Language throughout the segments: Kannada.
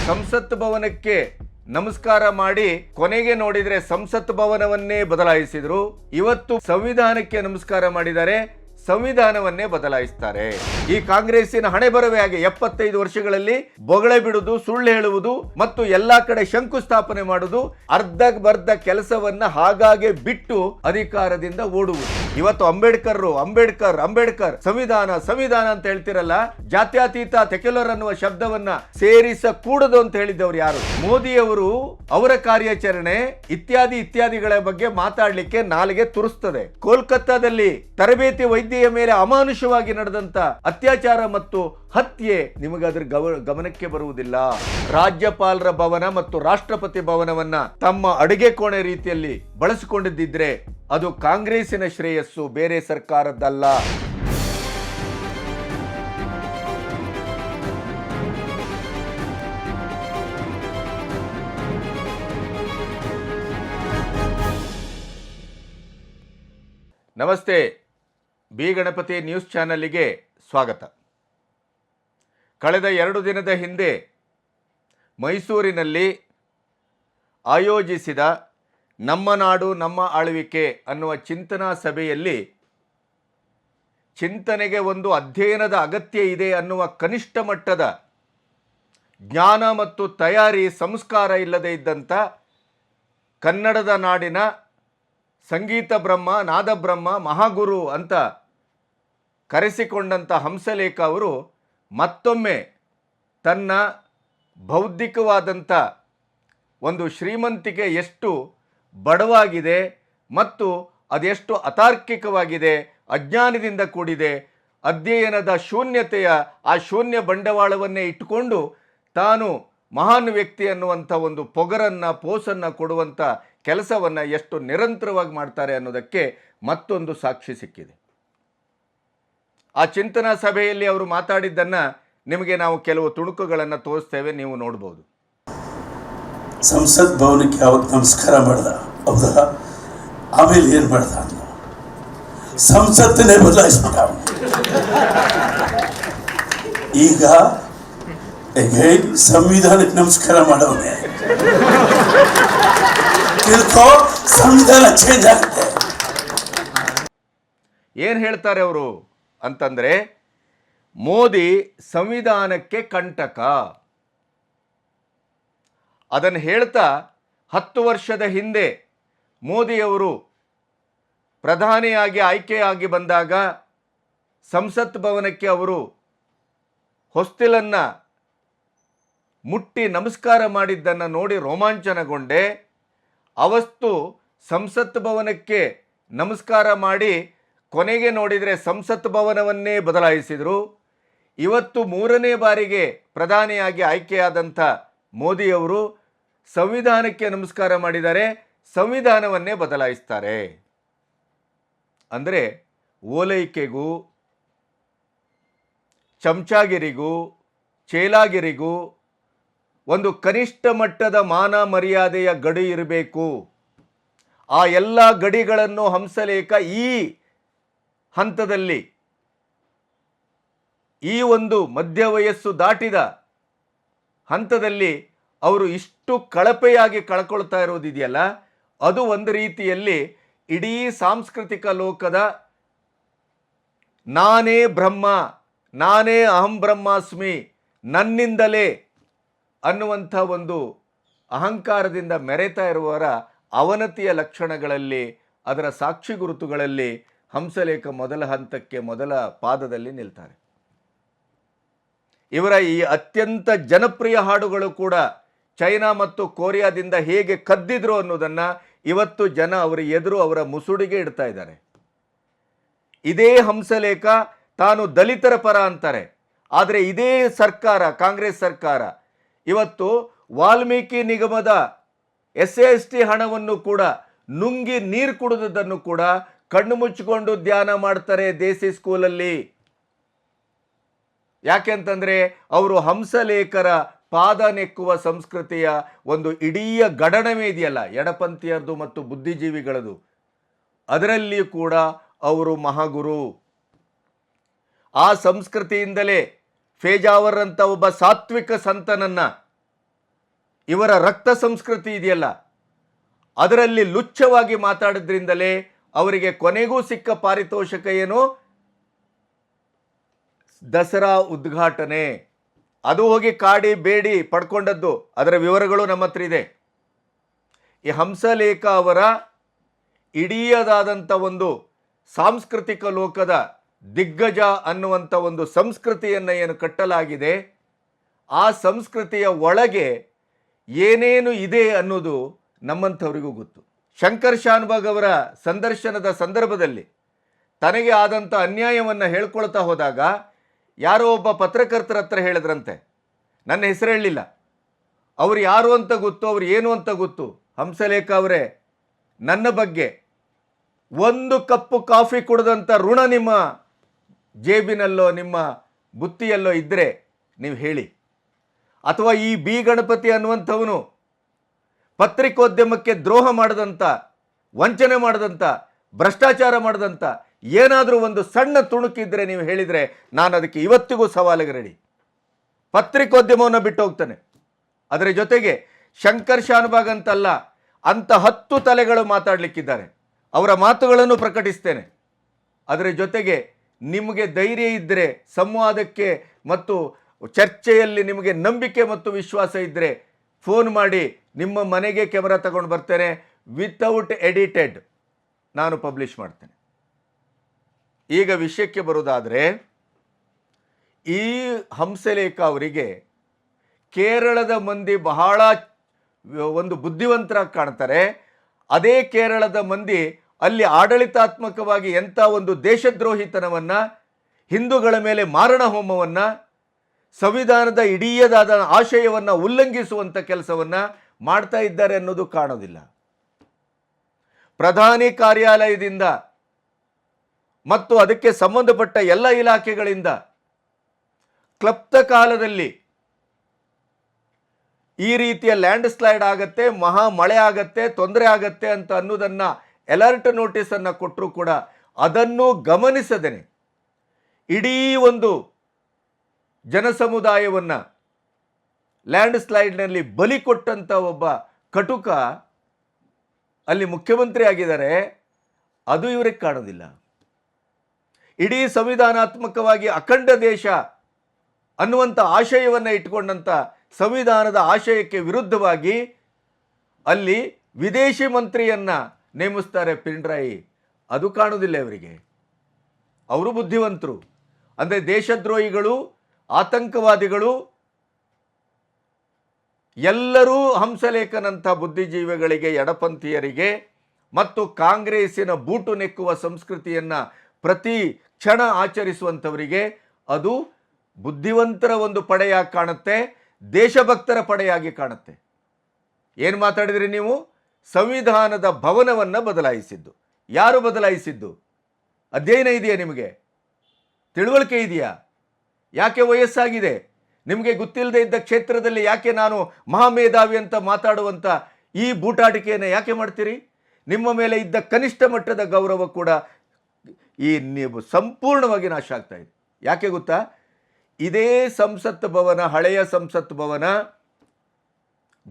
ಸಂಸತ್ ಭವನಕ್ಕೆ ನಮಸ್ಕಾರ ಮಾಡಿ ಕೊನೆಗೆ ನೋಡಿದ್ರೆ ಸಂಸತ್ ಭವನವನ್ನೇ ಬದಲಾಯಿಸಿದ್ರು. ಇವತ್ತು ಸಂವಿಧಾನಕ್ಕೆ ನಮಸ್ಕಾರ ಮಾಡಿದ್ದಾರೆ, ಸಂವಿಧಾನವನ್ನೇ ಬದಲಾಯಿಸ್ತಾರೆ. ಈ ಕಾಂಗ್ರೆಸ್ಸಿನ ಹಣೆ ಬರವೇ ಹಾಗೆ 75 ವರ್ಷಗಳಲ್ಲಿ ಬೊಗಳೆ ಬಿಡುವುದು, ಸುಳ್ಳು ಹೇಳುವುದು ಮತ್ತು ಎಲ್ಲಾ ಕಡೆ ಶಂಕುಸ್ಥಾಪನೆ ಮಾಡುವುದು, ಅರ್ಧಬರ್ಧ ಕೆಲಸವನ್ನ ಹಾಗಾಗಿ ಬಿಟ್ಟು ಅಧಿಕಾರದಿಂದ ಓಡುವುದು. ಇವತ್ತು ಅಂಬೇಡ್ಕರ್ ಸಂವಿಧಾನ ಅಂತ ಹೇಳ್ತಿರಲ್ಲ, ಜಾತ್ಯತೀತ ಸೆಕ್ಯುಲರ್ ಅನ್ನುವ ಶಬ್ದವನ್ನ ಸೇರಿಸಕೂಡದು ಅಂತ ಹೇಳಿದವರು ಯಾರು? ಮೋದಿಯವರು ಅವರ ಕಾರ್ಯಾಚರಣೆ ಇತ್ಯಾದಿಗಳ ಬಗ್ಗೆ ಮಾತಾಡ್ಲಿಕ್ಕೆ ನಾಲಿಗೆ ತುರಿಸ್ತದೆ. ಕೋಲ್ಕತ್ತಾದಲ್ಲಿ ತರಬೇತಿ ವೈದ್ಯರ ಮೇಲೆ ಅಮಾನುಷವಾಗಿ ನಡೆದಂತ ಅತ್ಯಾಚಾರ ಮತ್ತು ಹತ್ಯೆ ನಿಮಗೆ ಅದರ ಗಮನಕ್ಕೆ ಬರುವುದಿಲ್ಲ. ರಾಜ್ಯಪಾಲರ ಭವನ ಮತ್ತು ರಾಷ್ಟ್ರಪತಿ ಭವನವನ್ನ ತಮ್ಮ ಅಡುಗೆ ಕೋಣೆ ರೀತಿಯಲ್ಲಿ ಬಳಸಿಕೊಂಡಿದ್ದಿದ್ರೆ ಅದು ಕಾಂಗ್ರೆಸ್ಸಿನ ಶ್ರೇಯಸ್ಸು, ಬೇರೆ ಸರ್ಕಾರದ್ದಲ್ಲ. ನಮಸ್ತೆ, ಬಿ ಗಣಪತಿ ನ್ಯೂಸ್ ಚಾನಲ್ಗೆ ಸ್ವಾಗತ. ಕಳೆದ 2 ದಿನದ ಹಿಂದೆ ಮೈಸೂರಿನಲ್ಲಿ ಆಯೋಜಿಸಿದ ನಮ್ಮ ನಾಡು ನಮ್ಮ ಆಳ್ವಿಕೆ ಅನ್ನುವ ಚಿಂತನಾ ಸಭೆಯಲ್ಲಿ ಚಿಂತನೆಗೆ ಒಂದು ಅಧ್ಯಯನದ ಅಗತ್ಯ ಇದೆ ಅನ್ನುವ ಕನಿಷ್ಠ ಮಟ್ಟದ ಜ್ಞಾನ ಮತ್ತು ತಯಾರಿ ಸಂಸ್ಕಾರ ಇಲ್ಲದೆ ಇದ್ದಂಥ ಕನ್ನಡದ ನಾಡಿನ ಸಂಗೀತ ಬ್ರಹ್ಮ, ನಾದಬ್ರಹ್ಮ, ಮಹಾಗುರು ಅಂತ ಕರೆಸಿಕೊಂಡಂಥ ಹಂಸಲೇಖ ಅವರು ಮತ್ತೊಮ್ಮೆ ತನ್ನ ಬೌದ್ಧಿಕವಾದಂಥ ಒಂದು ಶ್ರೀಮಂತಿಕೆ ಎಷ್ಟು ಬಡವಾಗಿದೆ ಮತ್ತು ಅದೆಷ್ಟು ಅತಾರ್ಕಿಕವಾಗಿದೆ, ಅಜ್ಞಾನದಿಂದ ಕೂಡಿದೆ, ಅಧ್ಯಯನದ ಶೂನ್ಯತೆಯ ಆ ಶೂನ್ಯ ಬಂಡವಾಳವನ್ನೇ ಇಟ್ಟುಕೊಂಡು ತಾನು ಮಹಾನ್ ವ್ಯಕ್ತಿ ಅನ್ನುವಂಥ ಒಂದು ಪೋಸನ್ನು ಕೊಡುವಂಥ ಕೆಲಸವನ್ನು ಎಷ್ಟು ನಿರಂತರವಾಗಿ ಮಾಡ್ತಾರೆ ಅನ್ನೋದಕ್ಕೆ ಮತ್ತೊಂದು ಸಾಕ್ಷಿ ಸಿಕ್ಕಿದೆ. ಆ ಚಿಂತನಾ ಸಭೆಯಲ್ಲಿ ಅವರು ಮಾತಾಡಿದ್ದನ್ನು ನಿಮಗೆ ನಾವು ಕೆಲವು ತುಣುಕುಗಳನ್ನು ತೋರಿಸ್ತೇವೆ, ನೀವು ನೋಡ್ಬೋದು. ಸಂಸತ್ ಭವನಕ್ಕೆ ಯಾವತ್ತು ನಮಸ್ಕಾರ ಮಾಡ್ದ, ಹೌದಾ? ಆಮೇಲೆ ಏನು ಮಾಡ್ದ ಅಂತ ಸಂಸತ್ತನ್ನೇ ಬದಲಾಯಿಸ್ಬಿಟ್ಟ. ಈಗ ಸಂವಿಧಾನಕ್ಕೆ ನಮಸ್ಕಾರ ಮಾಡವನೆ, ತಿಳ್ಕೋ, ಸಂವಿಧಾನ ಚೇಂಜ್ ಆಗುತ್ತೆ. ಏನು ಹೇಳ್ತಾರೆ ಅವರು ಅಂತಂದರೆ, ಮೋದಿ ಸಂವಿಧಾನಕ್ಕೆ ಕಂಟಕ. ಅದನ್ನು ಹೇಳ್ತಾ 10 ವರ್ಷದ ಹಿಂದೆ ಮೋದಿಯವರು ಪ್ರಧಾನಿಯಾಗಿ ಆಯ್ಕೆಯಾಗಿ ಬಂದಾಗ ಸಂಸತ್ ಭವನಕ್ಕೆ ಅವರು ಹೊಸ್ತಿಲನ್ನು ಮುಟ್ಟಿ ನಮಸ್ಕಾರ ಮಾಡಿದ್ದನ್ನು ನೋಡಿ ರೋಮಾಂಚನಗೊಂಡೆ. ಅವತ್ತು ಸಂಸತ್ ಭವನಕ್ಕೆ ನಮಸ್ಕಾರ ಮಾಡಿ ಕೊನೆಗೆ ನೋಡಿದರೆ ಸಂಸತ್ ಭವನವನ್ನೇ ಬದಲಾಯಿಸಿದರು. ಇವತ್ತು 3ನೇ ಬಾರಿಗೆ ಪ್ರಧಾನಿಯಾಗಿ ಆಯ್ಕೆಯಾದಂಥ ಮೋದಿಯವರು ಸಂವಿಧಾನಕ್ಕೆ ನಮಸ್ಕಾರ ಮಾಡಿದ್ದಾರೆ, ಸಂವಿಧಾನವನ್ನೇ ಬದಲಾಯಿಸ್ತಾರೆ. ಅಂದರೆ ಓಲೈಕೆಗೂ, ಚಮಚಾಗಿರಿಗೂ, ಚೇಲಾಗಿರಿಗೂ ಒಂದು ಕನಿಷ್ಠ ಮಟ್ಟದ ಮಾನ ಮರ್ಯಾದೆಯ ಗಡಿ ಇರಬೇಕು. ಆ ಎಲ್ಲ ಗಡಿಗಳನ್ನು ಹಂಸಲೇಖ ಈ ಹಂತದಲ್ಲಿ, ಈ ಒಂದು ಮಧ್ಯ ವಯಸ್ಸು ದಾಟಿದ ಹಂತದಲ್ಲಿ ಅವರು ಇಷ್ಟು ಕಳಪೆಯಾಗಿ ಕಳ್ಕೊಳ್ತಾ ಇರೋದಿದೆಯಲ್ಲ, ಅದು ಒಂದು ರೀತಿಯಲ್ಲಿ ಇಡೀ ಸಾಂಸ್ಕೃತಿಕ ಲೋಕದ ನಾನೇ ಬ್ರಹ್ಮ, ನಾನೇ ಅಹಂ ಬ್ರಹ್ಮಾಸ್ಮಿ, ನನ್ನಿಂದಲೇ ಅನ್ನುವಂಥ ಒಂದು ಅಹಂಕಾರದಿಂದ ಮೆರೆತಾ ಇರುವವರ ಅವನತಿಯ ಲಕ್ಷಣಗಳಲ್ಲಿ, ಅದರ ಸಾಕ್ಷಿ ಗುರುತುಗಳಲ್ಲಿ ಹಂಸಲೇಖ ಮೊದಲ ಹಂತಕ್ಕೆ, ಮೊದಲ ಪಾದದಲ್ಲಿ ನಿಲ್ತಾರೆ. ಇವರ ಈ ಅತ್ಯಂತ ಜನಪ್ರಿಯ ಹಾಡುಗಳು ಕೂಡ ಚೈನಾ ಮತ್ತು ಕೊರಿಯಾದಿಂದ ಹೇಗೆ ಕದ್ದಿದ್ರು ಅನ್ನೋದನ್ನು ಇವತ್ತು ಜನ ಅವರ ಎದುರು ಅವರ ಮುಸುಡಿಗೆ ಇಡ್ತಾ ಇದ್ದಾರೆ. ಇದೇ ಹಂಸಲೇಖ ತಾನು ದಲಿತರ ಪರ ಅಂತಾರೆ, ಆದರೆ ಇದೇ ಸರ್ಕಾರ, ಕಾಂಗ್ರೆಸ್ ಸರ್ಕಾರ ಇವತ್ತು ವಾಲ್ಮೀಕಿ ನಿಗಮದ SC/ST ಹಣವನ್ನು ಕೂಡ ನುಂಗಿ ನೀರು ಕುಡಿದದ್ದನ್ನು ಕೂಡ ಕಣ್ಣು ಮುಚ್ಚಿಕೊಂಡು ಧ್ಯಾನ ಮಾಡ್ತಾರೆ ದೇಸಿ ಸ್ಕೂಲಲ್ಲಿ. ಯಾಕೆಂತಂದರೆ ಅವರು ಹಂಸಲೇಖರ ಪಾದ ನೆಕ್ಕುವ ಸಂಸ್ಕೃತಿಯ ಒಂದು ಇಡೀ ಗಡಣವೇ ಇದೆಯಲ್ಲ, ಎಡಪಂಥೀಯರದು ಮತ್ತು ಬುದ್ಧಿಜೀವಿಗಳದು, ಅದರಲ್ಲಿಯೂ ಕೂಡ ಅವರು ಮಹಾಗುರು. ಆ ಸಂಸ್ಕೃತಿಯಿಂದಲೇ ಫೇಜಾವರ್ ಅಂತ ಒಬ್ಬ ಸಾತ್ವಿಕ ಸಂತನನ್ನು ಇವರ ರಕ್ತ ಸಂಸ್ಕೃತಿ ಇದೆಯಲ್ಲ, ಅದರಲ್ಲಿ ಲುಚ್ಛವಾಗಿ ಮಾತಾಡಿದ್ರಿಂದಲೇ ಅವರಿಗೆ ಕೊನೆಗೂ ಸಿಕ್ಕ ಪಾರಿತೋಷಕ ಏನು? ದಸರಾ ಉದ್ಘಾಟನೆ. ಅದು ಹೋಗಿ ಕಾಡಿ ಬೇಡಿ ಪಡ್ಕೊಂಡದ್ದು, ಅದರ ವಿವರಗಳು ನಮ್ಮ ಹತ್ರ ಇದೆ. ಈ ಹಂಸಲೇಖ ಅವರ ಇಡೀದಾದಂಥ ಒಂದು ಸಾಂಸ್ಕೃತಿಕ ಲೋಕದ ದಿಗ್ಗಜ ಅನ್ನುವಂಥ ಒಂದು ಸಂಸ್ಕೃತಿಯನ್ನು ಏನು ಕಟ್ಟಲಾಗಿದೆ, ಆ ಸಂಸ್ಕೃತಿಯ ಒಳಗೆ ಏನೇನು ಇದೆ ಅನ್ನೋದು ನಮ್ಮಂಥವರಿಗೂ ಗೊತ್ತು. ಶಂಕರ್ ಶಾನ್ಭಾಗ್ ಅವರ ಸಂದರ್ಶನದ ಸಂದರ್ಭದಲ್ಲಿ ತನಗೆ ಆದಂಥ ಅನ್ಯಾಯವನ್ನು ಹೇಳ್ಕೊಳ್ತಾ ಹೋದಾಗ ಯಾರೋ ಒಬ್ಬ ಪತ್ರಕರ್ತರ ಹತ್ರ ಹೇಳಿದ್ರಂತೆ, ನನ್ನ ಹೆಸರು ಹೇಳಲಿಲ್ಲ, ಅವ್ರು ಯಾರು ಅಂತ ಗೊತ್ತು, ಅವ್ರು ಏನು ಅಂತ ಗೊತ್ತು, ಹಂಸಲೇಖ ಅವರೇ ನನ್ನ ಬಗ್ಗೆ ಒಂದು ಕಪ್ಪು ಕಾಫಿ ಕುಡಿದಂಥ ಋಣ ನಿಮ್ಮ ಜೇಬಿನಲ್ಲೋ ನಿಮ್ಮ ಬುತ್ತಿಯಲ್ಲೋ ಇದ್ದರೆ ನೀವು ಹೇಳಿ. ಅಥವಾ ಈ ಬಿ ಗಣಪತಿ ಅನ್ನುವಂಥವನು ಪತ್ರಿಕೋದ್ಯಮಕ್ಕೆ ದ್ರೋಹ ಮಾಡಿದಂಥ, ವಂಚನೆ ಮಾಡಿದಂಥ, ಭ್ರಷ್ಟಾಚಾರ ಮಾಡಿದಂಥ ಏನಾದರೂ ಒಂದು ಸಣ್ಣ ತುಣುಕಿದ್ರೆ ನೀವು ಹೇಳಿದರೆ ನಾನು ಅದಕ್ಕೆ ಇವತ್ತಿಗೂ ಸವಾಲಿಗೆ ರೆಡಿ. ಪತ್ರಿಕೋದ್ಯಮವನ್ನು ಬಿಟ್ಟು ಹೋಗ್ತಾನೆ. ಅದರ ಜೊತೆಗೆ ಶಂಕರ್ ಶಾನ್ಭಾಗ್ ಅಂತಲ್ಲ, ಅಂಥ 10 ತಲೆಗಳು ಮಾತಾಡಲಿಕ್ಕಿದ್ದಾರೆ, ಅವರ ಮಾತುಗಳನ್ನು ಪ್ರಕಟಿಸ್ತೇನೆ. ಅದರ ಜೊತೆಗೆ ನಿಮಗೆ ಧೈರ್ಯ ಇದ್ದರೆ, ಸಂವಾದಕ್ಕೆ ಮತ್ತು ಚರ್ಚೆಯಲ್ಲಿ ನಿಮಗೆ ನಂಬಿಕೆ ಮತ್ತು ವಿಶ್ವಾಸ ಇದ್ದರೆ ಫೋನ್ ಮಾಡಿ, ನಿಮ್ಮ ಮನೆಗೆ ಕ್ಯಾಮರಾ ತಗೊಂಡು ಬರ್ತೇನೆ, ವಿತೌಟ್ ಎಡಿಟೆಡ್ ನಾನು ಪಬ್ಲಿಷ್ ಮಾಡ್ತೇನೆ. ಈಗ ವಿಷಯಕ್ಕೆ ಬರೋದಾದರೆ, ಈ ಹಂಸಲೇಖ ಅವರಿಗೆ ಕೇರಳದ ಮಂದಿ ಬಹಳ ಒಂದು ಬುದ್ಧಿವಂತರಾಗಿ ಕಾಣ್ತಾರೆ. ಅದೇ ಕೇರಳದ ಮಂದಿ ಅಲ್ಲಿ ಆಡಳಿತಾತ್ಮಕವಾಗಿ ಎಂಥ ಒಂದು ದೇಶದ್ರೋಹಿತನವನ್ನು, ಹಿಂದೂಗಳ ಮೇಲೆ ಮಾರಣ ಹೋಮವನ್ನು, ಸಂವಿಧಾನದ ಇಡೀದಾದ ಆಶಯವನ್ನು ಉಲ್ಲಂಘಿಸುವಂಥ ಕೆಲಸವನ್ನು ಮಾಡ್ತಾ ಇದ್ದಾರೆ ಅನ್ನೋದು ಕಾಣೋದಿಲ್ಲ. ಪ್ರಧಾನಿ ಕಾರ್ಯಾಲಯದಿಂದ ಮತ್ತು ಅದಕ್ಕೆ ಸಂಬಂಧಪಟ್ಟ ಎಲ್ಲ ಇಲಾಖೆಗಳಿಂದ ಕ್ಲಪ್ತ ಕಾಲದಲ್ಲಿ ಈ ರೀತಿಯ ಲ್ಯಾಂಡ್ ಸ್ಲೈಡ್ ಆಗತ್ತೆ, ಮಹಾ ಮಳೆ ಆಗತ್ತೆ, ತೊಂದರೆ ಆಗತ್ತೆ ಅಂತ ಅನ್ನೋದನ್ನು ಅಲರ್ಟ್ ನೋಟಿಸನ್ನು ಕೊಟ್ಟರೂ ಕೂಡ ಅದನ್ನು ಗಮನಿಸದೇನೆ ಇಡೀ ಒಂದು ಜನಸಮುದಾಯವನ್ನು ಲ್ಯಾಂಡ್ ಸ್ಲೈಡ್ನಲ್ಲಿ ಬಲಿ ಕೊಟ್ಟಂಥ ಒಬ್ಬ ಕಟುಕ ಅಲ್ಲಿ ಮುಖ್ಯಮಂತ್ರಿ ಆಗಿದ್ದಾರೆ. ಅದು ಇವರಿಗೆ ಕಾಣೋದಿಲ್ಲ. ಇಡೀ ಸಂವಿಧಾನಾತ್ಮಕವಾಗಿ ಅಖಂಡ ದೇಶ ಅನ್ನುವಂಥ ಆಶಯವನ್ನು ಇಟ್ಕೊಂಡಂಥ ಸಂವಿಧಾನದ ಆಶಯಕ್ಕೆ ವಿರುದ್ಧವಾಗಿ ಅಲ್ಲಿ ವಿದೇಶಿ ಮಂತ್ರಿಯನ್ನು ನೇಮಿಸ್ತಾರೆ ಪಿಣರಾಯಿ. ಅದು ಕಾಣೋದಿಲ್ಲ ಇವರಿಗೆ. ಅವರು ಬುದ್ಧಿವಂತರು. ಅಂದರೆ ದೇಶದ್ರೋಹಿಗಳು, ಆತಂಕವಾದಿಗಳು ಎಲ್ಲರೂ ಹಂಸಲೇಖನಂಥ ಬುದ್ಧಿಜೀವಿಗಳಿಗೆ, ಎಡಪಂಥೀಯರಿಗೆ ಮತ್ತು ಕಾಂಗ್ರೆಸ್ಸಿನ ಬೂಟು ನೆಕ್ಕುವ ಸಂಸ್ಕೃತಿಯನ್ನು ಪ್ರತಿ ಕ್ಷಣ ಆಚರಿಸುವಂಥವರಿಗೆ ಅದು ಬುದ್ಧಿವಂತರ ಒಂದು ಪಡೆಯಾಗಿ ಕಾಣುತ್ತೆ, ದೇಶಭಕ್ತರ ಪಡೆಯಾಗಿ ಕಾಣುತ್ತೆ. ಏನು ಮಾತಾಡಿದ್ರಿ ನೀವು? ಸಂವಿಧಾನದ ಭವನವನ್ನು ಬದಲಾಯಿಸಿದ್ದು ಯಾರು ಬದಲಾಯಿಸಿದ್ದು? ಅಧ್ಯಯನ ಇದೆಯಾ ನಿಮಗೆ? ತಿಳುವಳಿಕೆ ಇದೆಯಾ? ಯಾಕೆ ವಯಸ್ಸಾಗಿದೆ? ನಿಮಗೆ ಗೊತ್ತಿಲ್ಲದೆ ಇದ್ದ ಕ್ಷೇತ್ರದಲ್ಲಿ ಯಾಕೆ ನಾನು ಮಹಾಮೇಧಾವಿ ಅಂತ ಮಾತಾಡುವಂಥ ಈ ಬೂಟಾಟಿಕೆಯನ್ನು ಯಾಕೆ ಮಾಡ್ತೀರಿ? ನಿಮ್ಮ ಮೇಲೆ ಇದ್ದ ಕನಿಷ್ಠ ಮಟ್ಟದ ಗೌರವ ಕೂಡ ಈ ನೀವು ಸಂಪೂರ್ಣವಾಗಿ ನಾಶ ಆಗ್ತಾ ಇದೆ. ಯಾಕೆ ಗೊತ್ತಾ? ಇದೇ ಸಂಸತ್ ಭವನ, ಹಳೆಯ ಸಂಸತ್ ಭವನ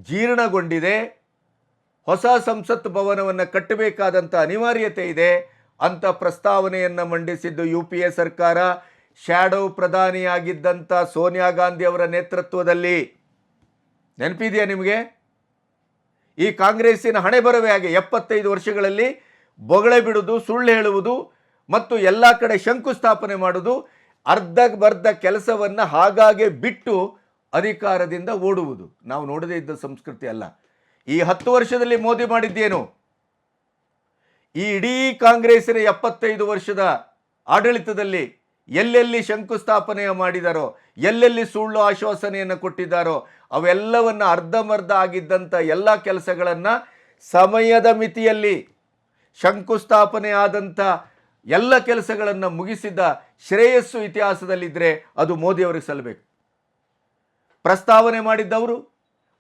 ಜೀರ್ಣಗೊಂಡಿದೆ. ಹೊಸ ಸಂಸತ್ ಭವನವನ್ನು ಕಟ್ಟಬೇಕಾದಂಥ ಅನಿವಾರ್ಯತೆ ಇದೆ ಅಂತ ಪ್ರಸ್ತಾವನೆಯನ್ನು ಮಂಡಿಸಿದ್ದು UPA ಸರ್ಕಾರ, ಶ್ಯಾಡೋ ಪ್ರಧಾನಿಯಾಗಿದ್ದಂಥ ಸೋನಿಯಾ ಗಾಂಧಿ ಅವರ ನೇತೃತ್ವದಲ್ಲಿ. ನೆನಪಿದೆಯಾ ನಿಮಗೆ? ಈ ಕಾಂಗ್ರೆಸ್ಸಿನ ಹಣೆ ಬರವೇ ಹಾಗೆ 75 ವರ್ಷಗಳಲ್ಲಿ ಬೊಗಳೆ ಬಿಡುವುದು, ಸುಳ್ಳು ಹೇಳುವುದು ಮತ್ತು ಎಲ್ಲ ಕಡೆ ಶಂಕುಸ್ಥಾಪನೆ ಮಾಡುವುದು, ಅರ್ಧಬರ್ಧ ಕೆಲಸವನ್ನು ಹಾಗಾಗೆ ಬಿಟ್ಟು ಅಧಿಕಾರದಿಂದ ಓಡುವುದು ನಾವು ನೋಡದೇ ಇದ್ದ ಸಂಸ್ಕೃತಿ ಅಲ್ಲ. ಈ 10 ವರ್ಷದಲ್ಲಿ ಮೋದಿ ಮಾಡಿದ್ದೇನು? ಈ ಇಡೀ ಕಾಂಗ್ರೆಸ್ಸಿನ 75 ವರ್ಷದ ಆಡಳಿತದಲ್ಲಿ ಎಲ್ಲೆಲ್ಲಿ ಶಂಕುಸ್ಥಾಪನೆಯ ಮಾಡಿದಾರೋ, ಎಲ್ಲೆಲ್ಲಿ ಸುಳ್ಳು ಆಶ್ವಾಸನೆಯನ್ನು ಕೊಟ್ಟಿದ್ದಾರೋ ಅವೆಲ್ಲವನ್ನು ಅರ್ಧಮರ್ಧ ಆಗಿದ್ದಂಥ ಎಲ್ಲ ಕೆಲಸಗಳನ್ನು ಸಮಯದ ಮಿತಿಯಲ್ಲಿ ಶಂಕುಸ್ಥಾಪನೆ ಆದಂಥ ಎಲ್ಲ ಕೆಲಸಗಳನ್ನು ಮುಗಿಸಿದ ಶ್ರೇಯಸ್ಸು ಇತಿಹಾಸದಲ್ಲಿದ್ದರೆ ಅದು ಮೋದಿಯವರಿಗೆ ಸಲ್ಲಬೇಕು. ಪ್ರಸ್ತಾವನೆ ಮಾಡಿದ್ದವರು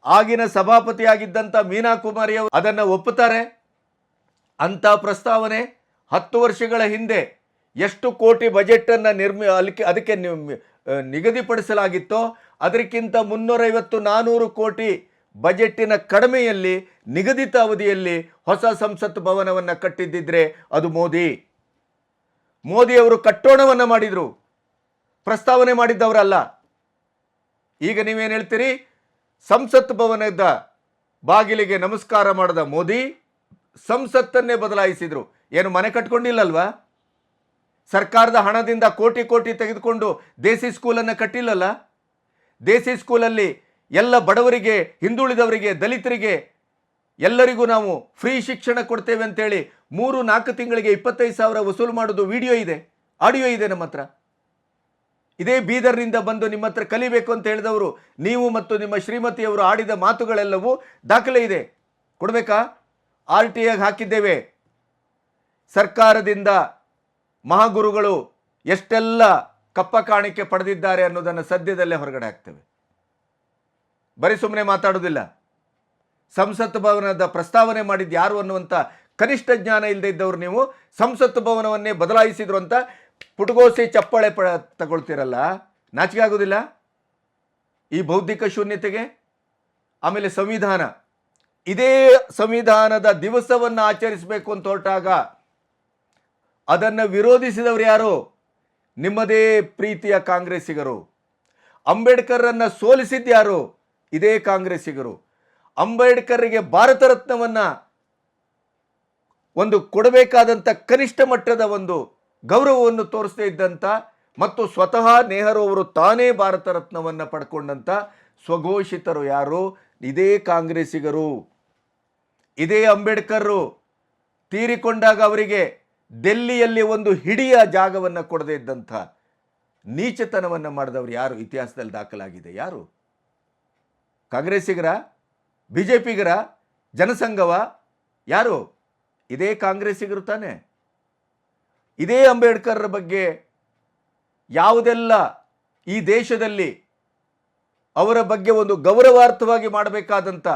ಆಗಿನ ಸಭಾಪತಿಯಾಗಿದ್ದಂಥ ಮೀನಾ ಕುಮಾರಿ ಅವರು ಅದನ್ನು ಒಪ್ಪುತ್ತಾರೆ. ಅಂಥ ಪ್ರಸ್ತಾವನೆ 10 ವರ್ಷಗಳ ಹಿಂದೆ ಎಷ್ಟು ಕೋಟಿ ಬಜೆಟನ್ನು ಅದಕ್ಕೆ ನಿಗದಿಪಡಿಸಲಾಗಿತ್ತೋ ಅದಕ್ಕಿಂತ 350-400 ಕೋಟಿ ಬಜೆಟ್ಟಿನ ಕಡಿಮೆಯಲ್ಲಿ ನಿಗದಿತ ಅವಧಿಯಲ್ಲಿ ಹೊಸ ಸಂಸತ್ ಭವನವನ್ನು ಕಟ್ಟಿದ್ದಿದ್ರೆ ಅದು ಮೋದಿಯವರು ಕಟ್ಟೋಣವನ್ನು ಮಾಡಿದರು, ಪ್ರಸ್ತಾವನೆ ಮಾಡಿದ್ದವರಲ್ಲ. ಈಗ ನೀವೇನು ಹೇಳ್ತೀರಿ? ಸಂಸತ್ ಭವನದ ಬಾಗಿಲಿಗೆ ನಮಸ್ಕಾರ ಮಾಡಿದ ಮೋದಿ ಸಂಸತ್ತನ್ನೇ ಬದಲಾಯಿಸಿದರು. ಏನು ಮನೆ ಕಟ್ಕೊಂಡಿಲ್ಲಲ್ವಾ? ಸರ್ಕಾರದ ಹಣದಿಂದ ಕೋಟಿ ಕೋಟಿ ತೆಗೆದುಕೊಂಡು ದೇಸಿ ಸ್ಕೂಲನ್ನು ಕಟ್ಟಿಲ್ಲಲ್ಲ? ದೇಸಿ ಸ್ಕೂಲಲ್ಲಿ ಎಲ್ಲ ಬಡವರಿಗೆ, ಹಿಂದುಳಿದವರಿಗೆ, ದಲಿತರಿಗೆ ಎಲ್ಲರಿಗೂ ನಾವು ಫ್ರೀ ಶಿಕ್ಷಣ ಕೊಡ್ತೇವೆ ಅಂತೇಳಿ 3-4 ತಿಂಗಳಿಗೆ 25,000 ವಸೂಲು ಮಾಡೋದು ವಿಡಿಯೋ ಇದೆ, ಆಡಿಯೋ ಇದೆ ನಮ್ಮ ಹತ್ರ. ಇದೇ ಬೀದರ್ನಿಂದ ಬಂದು ನಿಮ್ಮ ಹತ್ರ ಕಲಿಬೇಕು ಅಂತ ಹೇಳಿದವರು ನೀವು ಮತ್ತು ನಿಮ್ಮ ಶ್ರೀಮತಿಯವರು ಆಡಿದ ಮಾತುಗಳೆಲ್ಲವೂ ದಾಖಲೆ ಇದೆ, ಕೊಡಬೇಕಾ? RTI ಹಾಕಿದ್ದೇವೆ. ಸರ್ಕಾರದಿಂದ ಮಹಾಗುರುಗಳು ಎಷ್ಟೆಲ್ಲ ಕಪ್ಪ ಕಾಣಿಕೆ ಪಡೆದಿದ್ದಾರೆ ಅನ್ನೋದನ್ನು ಸದ್ಯದಲ್ಲೇ ಹೊರಗಡೆ ಹಾಕ್ತೇವೆ. ಬರೀ ಸುಮ್ಮನೆ ಮಾತಾಡೋದಿಲ್ಲ. ಸಂಸತ್ ಭವನದ ಪ್ರಸ್ತಾವನೆ ಮಾಡಿದ್ದು ಯಾರು ಅನ್ನುವಂಥ ಕನಿಷ್ಠ ಜ್ಞಾನ ಇಲ್ಲದೆ ಇದ್ದವರು ನೀವು ಸಂಸತ್ ಭವನವನ್ನೇ ಬದಲಾಯಿಸಿದ್ರು ಅಂತ ಪುಟಗೋಸಿ ಚಪ್ಪಾಳೆ ತಗೊಳ್ತೀರಲ್ಲ, ನಾಚಿಕೆ ಆಗೋದಿಲ್ಲ ಈ ಬೌದ್ಧಿಕ ಶೂನ್ಯತೆಗೆ? ಆಮೇಲೆ ಸಂವಿಧಾನ, ಇದೇ ಸಂವಿಧಾನದ ದಿವಸವನ್ನು ಆಚರಿಸಬೇಕು ಅಂತ ಹೊರಟಾಗ ಅದನ್ನು ವಿರೋಧಿಸಿದವರು ಯಾರು? ನಿಮ್ಮದೇ ಪ್ರೀತಿಯ ಕಾಂಗ್ರೆಸ್ಸಿಗರು. ಅಂಬೇಡ್ಕರ್ರನ್ನು ಸೋಲಿಸಿದ್ಯಾರು? ಇದೇ ಕಾಂಗ್ರೆಸ್ಸಿಗರು. ಅಂಬೇಡ್ಕರ್ಗೆ ಭಾರತ ರತ್ನವನ್ನು ಒಂದು ಕೊಡಬೇಕಾದಂಥ ಕನಿಷ್ಠ ಮಟ್ಟದ ಒಂದು ಗೌರವವನ್ನು ತೋರಿಸದೇ ಇದ್ದಂಥ ಮತ್ತು ಸ್ವತಃ ನೆಹರು ಅವರು ತಾನೇ ಭಾರತ ರತ್ನವನ್ನು ಪಡ್ಕೊಂಡಂಥ ಸ್ವಘೋಷಿತರು ಯಾರು? ಇದೇ ಕಾಂಗ್ರೆಸ್ಸಿಗರು. ಇದೇ ಅಂಬೇಡ್ಕರ್ರು ತೀರಿಕೊಂಡಾಗ ಅವರಿಗೆ ಡೆಲ್ಲಿಯಲ್ಲಿ ಒಂದು ಹಿಡಿಯ ಜಾಗವನ್ನು ಕೊಡದೇ ಇದ್ದಂಥ ನೀಚತನವನ್ನು ಮಾಡಿದವರು ಯಾರು? ಇತಿಹಾಸದಲ್ಲಿ ದಾಖಲಾಗಿದೆ. ಯಾರು? ಕಾಂಗ್ರೆಸ್ಸಿಗರ, BJPಗರ, ಜನಸಂಘವ? ಯಾರು? ಇದೇ ಕಾಂಗ್ರೆಸ್ಸಿಗರು ತಾನೆ. ಇದೇ ಅಂಬೇಡ್ಕರ್ರ ಬಗ್ಗೆ ಯಾವುದೆಲ್ಲ ಈ ದೇಶದಲ್ಲಿ ಅವರ ಬಗ್ಗೆ ಒಂದು ಗೌರವಾರ್ಥವಾಗಿ ಮಾಡಬೇಕಾದಂಥ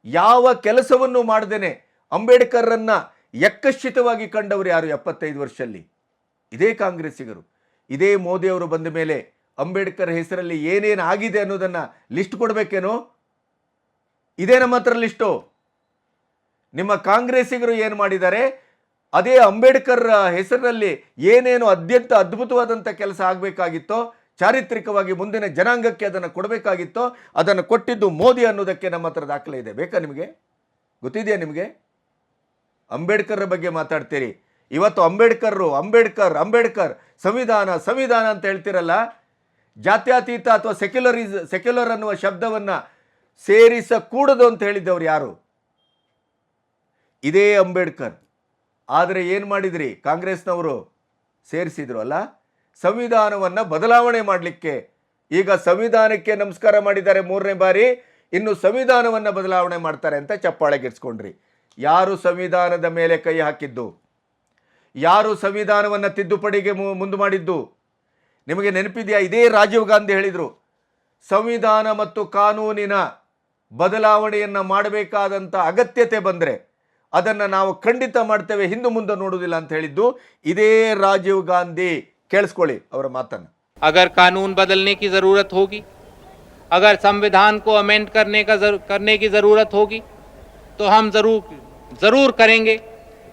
ಯಾವ ಕೆಲಸವನ್ನು ಮಾಡದೇನೆ ಅಂಬೇಡ್ಕರ್ರನ್ನು ಯಕ್ಕಶ್ಚಿತವಾಗಿ ಕಂಡವರು ಯಾರು 75 ವರ್ಷದಲ್ಲಿ? ಇದೇ ಕಾಂಗ್ರೆಸ್ಸಿಗರು. ಇದೇ ಮೋದಿಯವರು ಬಂದ ಮೇಲೆ ಅಂಬೇಡ್ಕರ್ ಹೆಸರಲ್ಲಿ ಏನೇನು ಆಗಿದೆ ಅನ್ನೋದನ್ನು ಲಿಸ್ಟ್ ಕೊಡಬೇಕೇನೋ? ಇದೇ ನಮ್ಮ ಹತ್ರ ಲಿಸ್ಟು. ನಿಮ್ಮ ಕಾಂಗ್ರೆಸ್ಸಿಗರು ಏನು ಮಾಡಿದ್ದಾರೆ, ಅದೇ ಅಂಬೇಡ್ಕರ್ ಹೆಸರಿನಲ್ಲಿ ಏನೇನು ಅತ್ಯಂತ ಅದ್ಭುತವಾದಂಥ ಕೆಲಸ ಆಗಬೇಕಾಗಿತ್ತೋ, ಚಾರಿತ್ರಿಕವಾಗಿ ಮುಂದಿನ ಜನಾಂಗಕ್ಕೆ ಅದನ್ನು ಕೊಡಬೇಕಾಗಿತ್ತೋ ಅದನ್ನು ಕೊಟ್ಟಿದ್ದು ಮೋದಿ ಅನ್ನೋದಕ್ಕೆ ನಮ್ಮ ಹತ್ರ ದಾಖಲೆ ಇದೆ. ಬೇಕಾ ನಿಮಗೆ? ಗೊತ್ತಿದೆಯಾ ನಿಮಗೆ? ಅಂಬೇಡ್ಕರ್ ಬಗ್ಗೆ ಮಾತಾಡ್ತೀರಿ. ಇವತ್ತು ಅಂಬೇಡ್ಕರ್ ಸಂವಿಧಾನ ಅಂತ ಹೇಳ್ತಿರಲ್ಲ, ಜಾತ್ಯತೀತ ಅಥವಾ ಸೆಕ್ಯುಲರ್ ಅನ್ನುವ ಶಬ್ದವನ್ನು ಸೇರಿಸಕೂಡದು ಅಂತ ಹೇಳಿದ್ದವ್ರು ಯಾರು? ಇದೇ ಅಂಬೇಡ್ಕರ್. ಆದರೆ ಏನು ಮಾಡಿದ್ರಿ ಕಾಂಗ್ರೆಸ್ನವರು? ಸೇರಿಸಿದ್ರು ಅಲ್ಲ. ಸಂವಿಧಾನವನ್ನು ಬದಲಾವಣೆ ಮಾಡಲಿಕ್ಕೆ ಈಗ ಸಂವಿಧಾನಕ್ಕೆ ನಮಸ್ಕಾರ ಮಾಡಿದ್ದಾರೆ 3ನೇ ಬಾರಿ, ಇನ್ನು ಸಂವಿಧಾನವನ್ನು ಬದಲಾವಣೆ ಮಾಡ್ತಾರೆ ಅಂತ ಚಪ್ಪಾಳೆಗಿಡ್ಸ್ಕೊಂಡ್ರಿ. ಯಾರು ಸಂವಿಧಾನದ ಮೇಲೆ ಕೈ ಹಾಕಿದ್ದು? ಯಾರು ಸಂವಿಧಾನವನ್ನು ತಿದ್ದುಪಡಿಗೆ ಮುಂದೆ ಮಾಡಿದ್ದು? ನಿಮಗೆ ನೆನಪಿದೆಯಾ? ಇದೇ ರಾಜೀವ್ ಗಾಂಧಿ ಹೇಳಿದರು, ಸಂವಿಧಾನ ಮತ್ತು ಕಾನೂನಿನ ಬದಲಾವಣೆಯನ್ನು ಮಾಡಬೇಕಾದಂಥ ಅಗತ್ಯತೆ ಬಂದರೆ ಅದನ್ನು ನಾವು ಖಂಡಿತ ಮಾಡ್ತೇವೆ, ಹಿಂದೆ ಮುಂದೆ ನೋಡುವುದಿಲ್ಲ ಅಂತ ಹೇಳಿದ್ದು ಇದೇ ರಾಜೀವ್ ಗಾಂಧಿ. ಕೇಳಿಸ್ಕೊಳ್ಳಿ ಅವರ ಮಾತನ್ನು. अगर कानून बदलने की ज़रूरत होगी, अगर संविधान को अमेंड करने की ज़रूरत होगी तो हम ज़रूर करेंगे,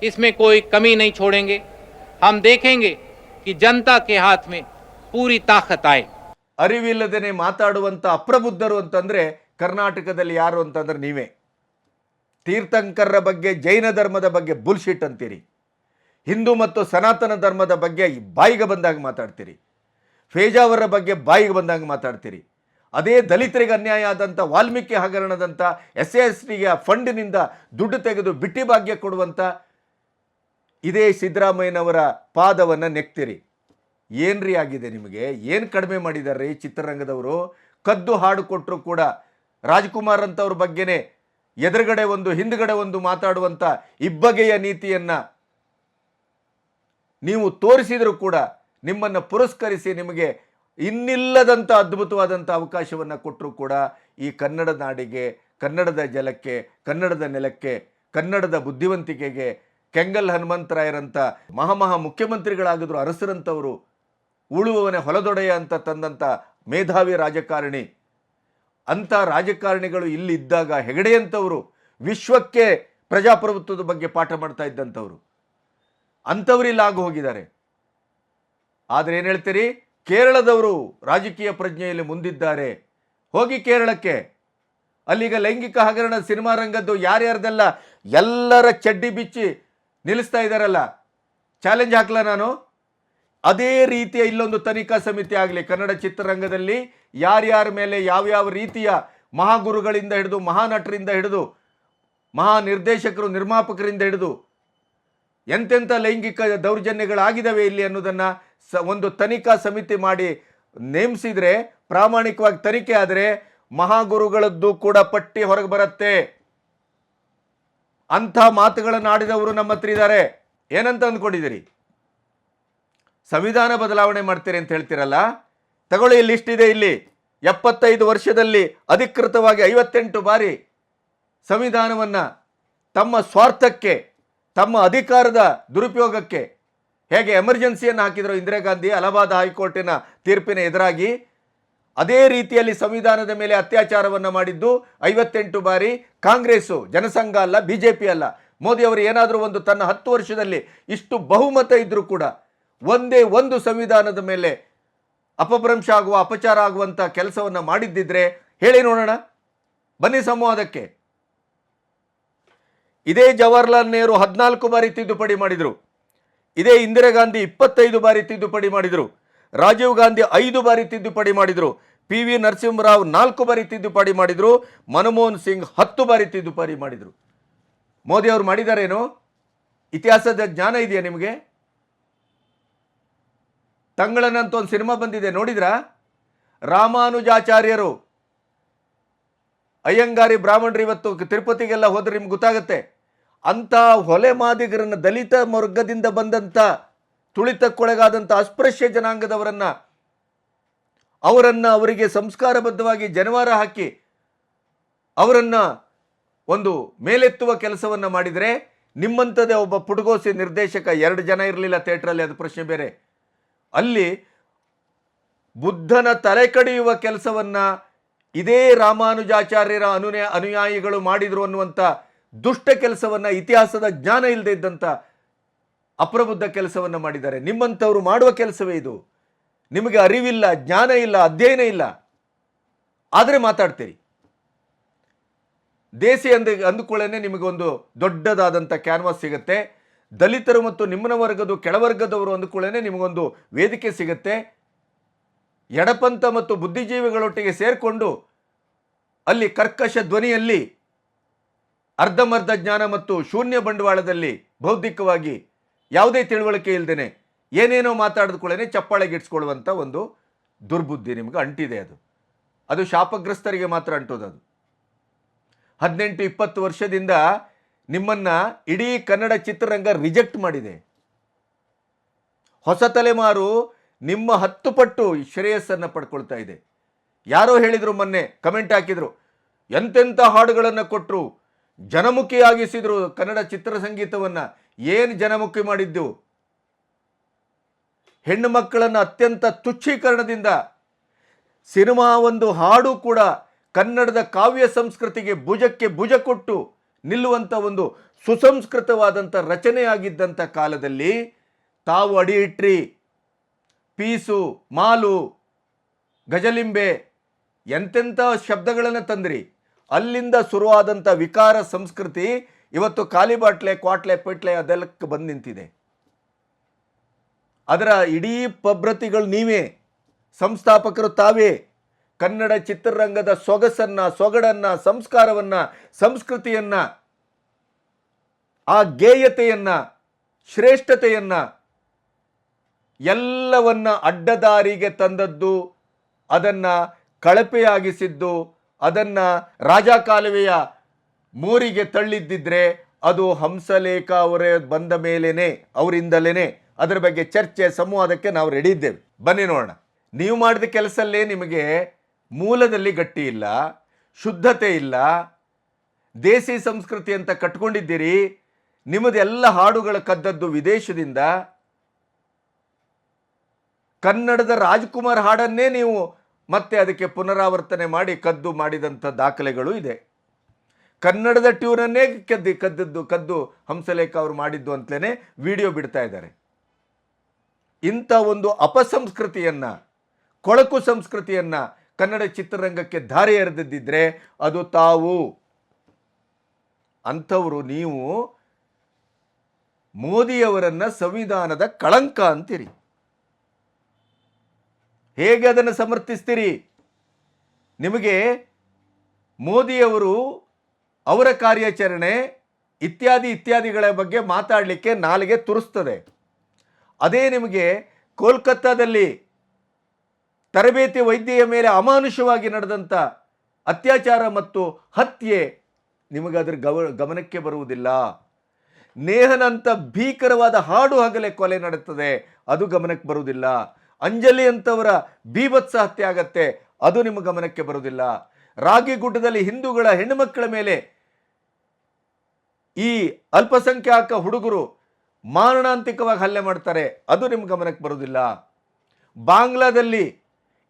इसमें कोई कमी नहीं छोड़ेंगे. हम देखेंगे कि जनता के हाथ में पूरी ताकत आए. ಅರಿವಿಲ್ಲದೇನೆ ಮಾತಾಡುವಂಥ ಅಪ್ರಬುದ್ಧರು ಅಂತಂದರೆ ಕರ್ನಾಟಕದಲ್ಲಿ ಯಾರು ಅಂತಂದ್ರೆ ನೀವೇ. ತೀರ್ಥಂಕರರ ಬಗ್ಗೆ, ಜೈನ ಧರ್ಮದ ಬಗ್ಗೆ ಬುಲ್ಶಿಟ್ ಅಂತೀರಿ. ಹಿಂದೂ ಮತ್ತು ಸನಾತನ ಧರ್ಮದ ಬಗ್ಗೆ ಬಾಯಿಗೆ ಬಂದಾಗ ಮಾತಾಡ್ತೀರಿ. ಫೇಜಾವರ ಬಗ್ಗೆ ಬಾಯಿಗೆ ಬಂದಾಗ ಮಾತಾಡ್ತೀರಿ. ಅದೇ ದಲಿತರಿಗೆ ಅನ್ಯಾಯ ಆದಂಥ ವಾಲ್ಮೀಕಿ ಹಗರಣದಂಥ SC/STಗೆ ಫಂಡಿನಿಂದ ದುಡ್ಡು ತೆಗೆದು ಬಿಟ್ಟಿ ಭಾಗ್ಯ ಕೊಡುವಂಥ ಇದೇ ಸಿದ್ದರಾಮಯ್ಯನವರ ಪಾದವನ್ನು ನೆಕ್ತೀರಿ. ಏನ್ರಿ ಆಗಿದೆ ನಿಮಗೆ? ಏನು ಕಡಿಮೆ ಮಾಡಿದ್ದಾರೆ ಈ ಚಿತ್ರರಂಗದವರು? ಕದ್ದು ಹಾಡು ಕೊಟ್ಟರು ಕೂಡ ರಾಜ್ಕುಮಾರ್ ಅಂತವ್ರ ಬಗ್ಗೆನೇ ಎದುರುಗಡೆ ಒಂದು ಹಿಂದುಗಡೆ ಒಂದು ಮಾತಾಡುವಂಥ ಇಬ್ಬಗೆಯ ನೀತಿಯನ್ನು ನೀವು ತೋರಿಸಿದರೂ ಕೂಡ ನಿಮ್ಮನ್ನು ಪುರಸ್ಕರಿಸಿ ನಿಮಗೆ ಇನ್ನಿಲ್ಲದಂಥ ಅದ್ಭುತವಾದಂಥ ಅವಕಾಶವನ್ನು ಕೊಟ್ಟರೂ ಕೂಡ ಈ ಕನ್ನಡ ನಾಡಿಗೆ, ಕನ್ನಡದ ಜಲಕ್ಕೆ, ಕನ್ನಡದ ನೆಲಕ್ಕೆ, ಕನ್ನಡದ ಬುದ್ಧಿವಂತಿಕೆಗೆ ಕೆಂಗಲ್ ಹನುಮಂತರಾಯರಂಥ ಮಹಾ ಮುಖ್ಯಮಂತ್ರಿಗಳಾಗಿದ್ರು ಅರಸರಂಥವರು, ಉಳುವವನೇ ಹೊಲದೊಡೆಯ ಅಂತ ತಂದಂಥ ಮೇಧಾವಿ ರಾಜಕಾರಣಿ ಅಂಥ ರಾಜಕಾರಣಿಗಳು ಇಲ್ಲಿದ್ದಾಗ ಹೆಗಡೆಯಂಥವರು ವಿಶ್ವಕ್ಕೆ ಪ್ರಜಾಪ್ರಭುತ್ವದ ಬಗ್ಗೆ ಪಾಠ ಮಾಡ್ತಾ ಇದ್ದಂಥವ್ರು ಅಂಥವ್ರು ಇಲ್ಲಿ ಆಗಿ ಹೋಗಿದ್ದಾರೆ. ಆದರೆ ಏನು ಹೇಳ್ತೀರಿ, ಕೇರಳದವರು ರಾಜಕೀಯ ಪ್ರಜ್ಞೆಯಲ್ಲಿ ಮುಂದಿದ್ದಾರೆ. ಹೋಗಿ ಕೇರಳಕ್ಕೆ, ಅಲ್ಲಿಗ ಲೈಂಗಿಕ ಹಗರಣ ಸಿನಿಮಾ ರಂಗದ್ದು ಯಾರ್ಯಾರ್ದೆಲ್ಲ ಎಲ್ಲರ ಚಡ್ಡಿ ಬಿಚ್ಚಿ ನಿಲ್ಲಿಸ್ತಾ ಇದ್ದಾರಲ್ಲ, ಚಾಲೆಂಜ್ ಹಾಕ್ಲ ನಾನು. ಅದೇ ರೀತಿಯ ಇಲ್ಲೊಂದು ತನಿಖಾ ಸಮಿತಿ ಆಗಲಿ, ಕನ್ನಡ ಚಿತ್ರರಂಗದಲ್ಲಿ ಯಾರ್ಯಾರ ಮೇಲೆ ಯಾವ್ಯಾವ ರೀತಿಯ ಮಹಾಗುರುಗಳಿಂದ ಹಿಡಿದು ಮಹಾನಟರಿಂದ ಹಿಡಿದು ಮಹಾ ನಿರ್ದೇಶಕರು ನಿರ್ಮಾಪಕರಿಂದ ಹಿಡಿದು ಎಂತೆಂಥ ಲೈಂಗಿಕ ದೌರ್ಜನ್ಯಗಳಾಗಿದ್ದಾವೆ ಇಲ್ಲಿ ಅನ್ನೋದನ್ನು ಒಂದು ತನಿಖಾ ಸಮಿತಿ ಮಾಡಿ ನೇಮಿಸಿದರೆ, ಪ್ರಾಮಾಣಿಕವಾಗಿ ತನಿಖೆ ಆದರೆ ಮಹಾಗುರುಗಳದ್ದು ಕೂಡ ಪಟ್ಟಿ ಹೊರಗೆ ಬರುತ್ತೆ. ಅಂಥ ಮಾತುಗಳನ್ನು ಆಡಿದವರು ನಮ್ಮ ಹತ್ರ ಇದ್ದಾರೆ. ಏನಂತ ಅಂದ್ಕೊಂಡಿದ್ದೀರಿ, ಸಂವಿಧಾನ ಬದಲಾವಣೆ ಮಾಡ್ತೀರಿ ಅಂತ ಹೇಳ್ತೀರಲ್ಲ, ತಗೊಳ್ಳಿ ಲಿಸ್ಟ್ ಇದೆ ಇಲ್ಲಿ. 75 ವರ್ಷದಲ್ಲಿ ಅಧಿಕೃತವಾಗಿ 58 ಬಾರಿ ಸಂವಿಧಾನವನ್ನು ತಮ್ಮ ಸ್ವಾರ್ಥಕ್ಕೆ, ತಮ್ಮ ಅಧಿಕಾರದ ದುರುಪಯೋಗಕ್ಕೆ ಹೇಗೆ ಎಮರ್ಜೆನ್ಸಿಯನ್ನು ಹಾಕಿದ್ರು ಇಂದಿರಾ ಗಾಂಧಿ ಅಲಹಾಬಾದ್ ಹೈಕೋರ್ಟಿನ ತೀರ್ಪಿನ ಎದುರಾಗಿ, ಅದೇ ರೀತಿಯಲ್ಲಿ ಸಂವಿಧಾನದ ಮೇಲೆ ಅತ್ಯಾಚಾರವನ್ನು ಮಾಡಿದ್ದು 58 ಬಾರಿ ಕಾಂಗ್ರೆಸ್ಸು, ಜನಸಂಘ ಅಲ್ಲ, BJP ಅಲ್ಲ. ಮೋದಿ ಅವರು ಏನಾದರೂ ಒಂದು ತನ್ನ 10 ವರ್ಷದಲ್ಲಿ ಇಷ್ಟು ಬಹುಮತ ಇದ್ದರೂ ಕೂಡ ಒಂದೇ ಒಂದು ಸಂವಿಧಾನದ ಮೇಲೆ ಅಪಭ್ರಂಶ ಆಗುವ, ಅಪಚಾರ ಆಗುವಂಥ ಕೆಲಸವನ್ನು ಮಾಡಿದ್ದಿದ್ರೆ ಹೇಳಿ ನೋಡೋಣ, ಬನ್ನಿ ಸಂವಾದಕ್ಕೆ. ಇದೇ ಜವಾಹರ್ಲಾಲ್ ನೆಹರು 14 ಬಾರಿ ತಿದ್ದುಪಡಿ ಮಾಡಿದರು. ಇದೇ ಇಂದಿರಾ ಗಾಂಧಿ 25 ಬಾರಿ ತಿದ್ದುಪಡಿ ಮಾಡಿದರು. ರಾಜೀವ್ ಗಾಂಧಿ 5 ಬಾರಿ ತಿದ್ದುಪಡಿ ಮಾಡಿದರು. PV ನರಸಿಂಹರಾವ್ 4 ಬಾರಿ ತಿದ್ದುಪಡಿ ಮಾಡಿದರು. ಮನಮೋಹನ್ ಸಿಂಗ್ 10 ಬಾರಿ ತಿದ್ದುಪಡಿ ಮಾಡಿದರು. ಮೋದಿ ಅವರು ಮಾಡಿದಾರೇನು? ಇತಿಹಾಸದ ಜ್ಞಾನ ಇದೆಯಾ ನಿಮಗೆ? ತಂಗಳನಂತ ಒಂದು ಸಿನಿಮಾ ಬಂದಿದೆ, ನೋಡಿದ್ರಾ? ರಾಮಾನುಜಾಚಾರ್ಯರು, ಅಯ್ಯಂಗಾರಿ ಬ್ರಾಹ್ಮಣರು ಇವತ್ತು ತಿರುಪತಿಗೆಲ್ಲ ಹೋದ್ರೆ ನಿಮ್ಗೆ ಗೊತ್ತಾಗುತ್ತೆ. ಅಂಥ ಹೊಲೆ ಮಾದಿಗರನ್ನು, ದಲಿತ ವರ್ಗದಿಂದ ಬಂದಂಥ ತುಳಿತಕ್ಕೊಳಗಾದಂಥ ಅಸ್ಪೃಶ್ಯ ಜನಾಂಗದವರನ್ನು ಅವರಿಗೆ ಸಂಸ್ಕಾರಬದ್ಧವಾಗಿ ಜನವಾರ ಹಾಕಿ ಅವರನ್ನು ಒಂದು ಮೇಲೆತ್ತುವ ಕೆಲಸವನ್ನು ಮಾಡಿದರೆ, ನಿಮ್ಮಂಥದ್ದೇ ಒಬ್ಬ ಪುಟಗೋಸಿ ನಿರ್ದೇಶಕ, 2 ಜನ ಇರಲಿಲ್ಲ ಥಿಯೇಟ್ರಲ್ಲಿ, ಅದು ಪ್ರಶ್ನೆ ಬೇರೆ. ಅಲ್ಲಿ ಬುದ್ಧನ ತಲೆ ಕಡಿಯುವ ಕೆಲಸವನ್ನು ಇದೇ ರಾಮಾನುಜಾಚಾರ್ಯರ ಅನುಯಾಯಿಗಳು ಮಾಡಿದರು ಅನ್ನುವಂಥ ದುಷ್ಟ ಕೆಲಸವನ್ನು, ಇತಿಹಾಸದ ಜ್ಞಾನ ಇಲ್ಲದೆ ಇದ್ದಂಥ ಅಪ್ರಬುದ್ಧ ಕೆಲಸವನ್ನು ಮಾಡಿದ್ದಾರೆ. ನಿಮ್ಮಂಥವ್ರು ಮಾಡುವ ಕೆಲಸವೇ ಇದು. ನಿಮಗೆ ಅರಿವಿಲ್ಲ, ಜ್ಞಾನ ಇಲ್ಲ, ಅಧ್ಯಯನ ಇಲ್ಲ, ಆದರೆ ಮಾತಾಡ್ತೀರಿ. ದೇಸಿ ಅಂದುಕೊಳ್ಳೇನೆ ನಿಮಗೊಂದು ದೊಡ್ಡದಾದಂಥ ಕ್ಯಾನ್ವಾಸ್ ಸಿಗುತ್ತೆ. ದಲಿತರು ಮತ್ತು ನಿಮ್ಮನ ವರ್ಗದ ಕೆಳವರ್ಗದವರು ಅಂದುಕೊಳ್ಳೇನೆ ನಿಮಗೊಂದು ವೇದಿಕೆ ಸಿಗುತ್ತೆ. ಎಡಪಂಥ ಮತ್ತು ಬುದ್ಧಿಜೀವಿಗಳೊಟ್ಟಿಗೆ ಸೇರಿಕೊಂಡು ಅಲ್ಲಿ ಕರ್ಕಶ ಧ್ವನಿಯಲ್ಲಿ ಅರ್ಧಮರ್ಧ ಜ್ಞಾನ ಮತ್ತು ಶೂನ್ಯ ಬಂಡವಾಳದಲ್ಲಿ ಬೌದ್ಧಿಕವಾಗಿ ಯಾವುದೇ ತಿಳುವಳಿಕೆ ಇಲ್ಲದೇನೆ ಏನೇನೋ ಮಾತಾಡಿದ್ಕೊಳ್ಳೇನೆ ಚಪ್ಪಾಳೆಗಿಡ್ಸ್ಕೊಳ್ಳುವಂಥ ಒಂದು ದುರ್ಬುದ್ಧಿ ನಿಮಗೆ ಅಂಟಿದೆ. ಅದು ಶಾಪಗ್ರಸ್ತರಿಗೆ ಮಾತ್ರ ಅಂಟೋದು. ಅದು 18-20 ವರ್ಷದಿಂದ ನಿಮ್ಮನ್ನು ಇಡೀ ಕನ್ನಡ ಚಿತ್ರರಂಗ ರಿಜೆಕ್ಟ್ ಮಾಡಿದೆ. ಹೊಸ ತಲೆಮಾರು ನಿಮ್ಮ 10 ಪಟ್ಟು ಶ್ರೇಯಸ್ಸನ್ನು ಪಡ್ಕೊಳ್ತಾ ಇದೆ. ಯಾರೋ ಹೇಳಿದರು, ಮೊನ್ನೆ ಕಮೆಂಟ್ ಹಾಕಿದರು, ಎಂತೆಂಥ ಹಾಡುಗಳನ್ನು ಕೊಟ್ಟರು, ಜನಮುಖಿಯಾಗಿಸಿದ್ರು ಕನ್ನಡ ಚಿತ್ರಸಂಗೀತವನ್ನು. ಏನು ಜನಮುಖಿ ಮಾಡಿದ್ದು? ಹೆಣ್ಣು ಮಕ್ಕಳನ್ನು ಅತ್ಯಂತ ತುಚ್ಛೀಕರಣದಿಂದ, ಸಿನಿಮಾ ಒಂದು ಹಾಡು ಕೂಡ ಕನ್ನಡದ ಕಾವ್ಯ ಸಂಸ್ಕೃತಿಗೆ ಭುಜಕ್ಕೆ ಭುಜ ಕೊಟ್ಟು ನಿಲ್ಲುವಂಥ ಒಂದು ಸುಸಂಸ್ಕೃತವಾದಂಥ ರಚನೆಯಾಗಿದ್ದಂಥ ಕಾಲದಲ್ಲಿ ತಾವು ಅಡಿ ಇಟ್ರಿ. ಪೀಸು, ಮಾಲು, ಗಜಲಿಂಬೆ ಎಂತೆಂಥ ಶಬ್ದಗಳನ್ನು ತಂದ್ರಿ. ಅಲ್ಲಿಂದ ಶುರುವಾದಂಥ ವಿಕಾರ ಸಂಸ್ಕೃತಿ ಇವತ್ತು ಖಾಲಿ ಬಾಟ್ಲೆ, ಕ್ವಾಟ್ಲೆ, ಪೆಟ್ಲೆ ಅದೆಲ್ಲಕ್ಕೆ ಬಂದು ನಿಂತಿದೆ. ಅದರ ಇಡೀ ಪ್ರಭೃತಿಗಳು ನೀವೇ, ಸಂಸ್ಥಾಪಕರು ತಾವೇ. ಕನ್ನಡ ಚಿತ್ರರಂಗದ ಸೊಗಸನ್ನು, ಸೊಗಡನ್ನು, ಸಂಸ್ಕಾರವನ್ನು, ಸಂಸ್ಕೃತಿಯನ್ನು, ಆ ಗೇಯತೆಯನ್ನು, ಶ್ರೇಷ್ಠತೆಯನ್ನು ಎಲ್ಲವನ್ನ ಅಡ್ಡದಾರಿಗೆ ತಂದದ್ದು, ಅದನ್ನು ಕಳಪೆಯಾಗಿಸಿದ್ದು, ಅದನ್ನು ರಾಜಕಾಲುವೆಯ ಮೂರಿಗೆ ತಳ್ಳಿದ್ದಿದ್ರೆ ಅದು ಹಂಸಲೇಖ ಅವರೇ ಬಂದ ಮೇಲೇನೆ, ಅವರಿಂದಲೇ ಅದರ ಬಗ್ಗೆ ಚರ್ಚೆ, ಸಂವಾದಕ್ಕೆ ನಾವು ರೆಡಿ ಇದ್ದೇವೆ. ಬನ್ನಿ ನೋಡೋಣ. ನೀವು ಮಾಡಿದ ಕೆಲಸಲ್ಲೇ ನಿಮಗೆ ಮೂಲದಲ್ಲಿ ಗಟ್ಟಿ ಇಲ್ಲ, ಶುದ್ಧತೆ ಇಲ್ಲ, ದೇಸಿ ಸಂಸ್ಕೃತಿ ಅಂತ ಕಟ್ಕೊಂಡಿದ್ದೀರಿ. ನಿಮ್ಮದೆಲ್ಲ ಹಾಡುಗಳ ಕದ್ದದ್ದು ವಿದೇಶದಿಂದ. ಕನ್ನಡದ ರಾಜ್ಕುಮಾರ್ ಹಾಡನ್ನೇ ನೀವು ಮತ್ತೆ ಅದಕ್ಕೆ ಪುನರಾವರ್ತನೆ ಮಾಡಿ ಕದ್ದು ಮಾಡಿದಂಥ ದಾಖಲೆಗಳು ಇದೆ. ಕನ್ನಡದ ಟ್ಯೂನನ್ನೇ ಕದ್ದು ಹಂಸಲೇಖ ಅವರು ಮಾಡಿದ್ದು ಅಂತಲೇ ವಿಡಿಯೋ ಬಿಡ್ತಾ ಇದ್ದಾರೆ. ಇಂಥ ಒಂದು ಅಪಸಂಸ್ಕೃತಿಯನ್ನ, ಕೊಳಕು ಸಂಸ್ಕೃತಿಯನ್ನ ಕನ್ನಡ ಚಿತ್ರರಂಗಕ್ಕೆ ದಾರಿ ಎರೆದಿದ್ದರೆ ಅದು ತಾವು. ಅಂಥವರು ನೀವು ಮೋದಿಯವರನ್ನ ಸಂವಿಧಾನದ ಕಳಂಕ ಅಂತೀರಿ. ಹೇಗೆ ಅದನ್ನು ಸಮರ್ಥಿಸ್ತೀರಿ? ನಿಮಗೆ ಮೋದಿಯವರು ಅವರ ಕಾರ್ಯಾಚರಣೆ ಇತ್ಯಾದಿಗಳ ಬಗ್ಗೆ ಮಾತಾಡಲಿಕ್ಕೆ ನಾಲಿಗೆ ತುರಿಸ್ತದೆ. ಅದೇ ನಿಮಗೆ ಕೋಲ್ಕತ್ತಾದಲ್ಲಿ ತರಬೇತಿ ವೈದ್ಯೆಯ ಮೇಲೆ ಅಮಾನುಷವಾಗಿ ನಡೆದಂಥ ಅತ್ಯಾಚಾರ ಮತ್ತು ಹತ್ಯೆ ನಿಮಗೆ ಅದರ ಗಮನಕ್ಕೆ ಬರುವುದಿಲ್ಲ. ನೇಹನಂತ ಭೀಕರವಾದ ಹಾಡು ಹಗಲೇ ಕೊಲೆ ನಡೆಯುತ್ತದೆ, ಅದು ಗಮನಕ್ಕೆ ಬರುವುದಿಲ್ಲ. ಅಂಜಲಿ ಅಂತವರ ಬೀಭತ್ಸ ಹತ್ಯೆ ಆಗತ್ತೆ, ಅದು ನಿಮ್ಮ ಗಮನಕ್ಕೆ ಬರುವುದಿಲ್ಲ. ರಾಗಿಗುಡ್ಡದಲ್ಲಿ ಹಿಂದೂಗಳ ಹೆಣ್ಣುಮಕ್ಕಳ ಮೇಲೆ ಈ ಅಲ್ಪಸಂಖ್ಯಾತ ಹುಡುಗರು ಮಾರಣಾಂತಿಕವಾಗಿ ಹಲ್ಲೆ ಮಾಡ್ತಾರೆ, ಅದು ನಿಮ್ಮ ಗಮನಕ್ಕೆ ಬರುವುದಿಲ್ಲ. ಬಾಂಗ್ಲಾದಲ್ಲಿ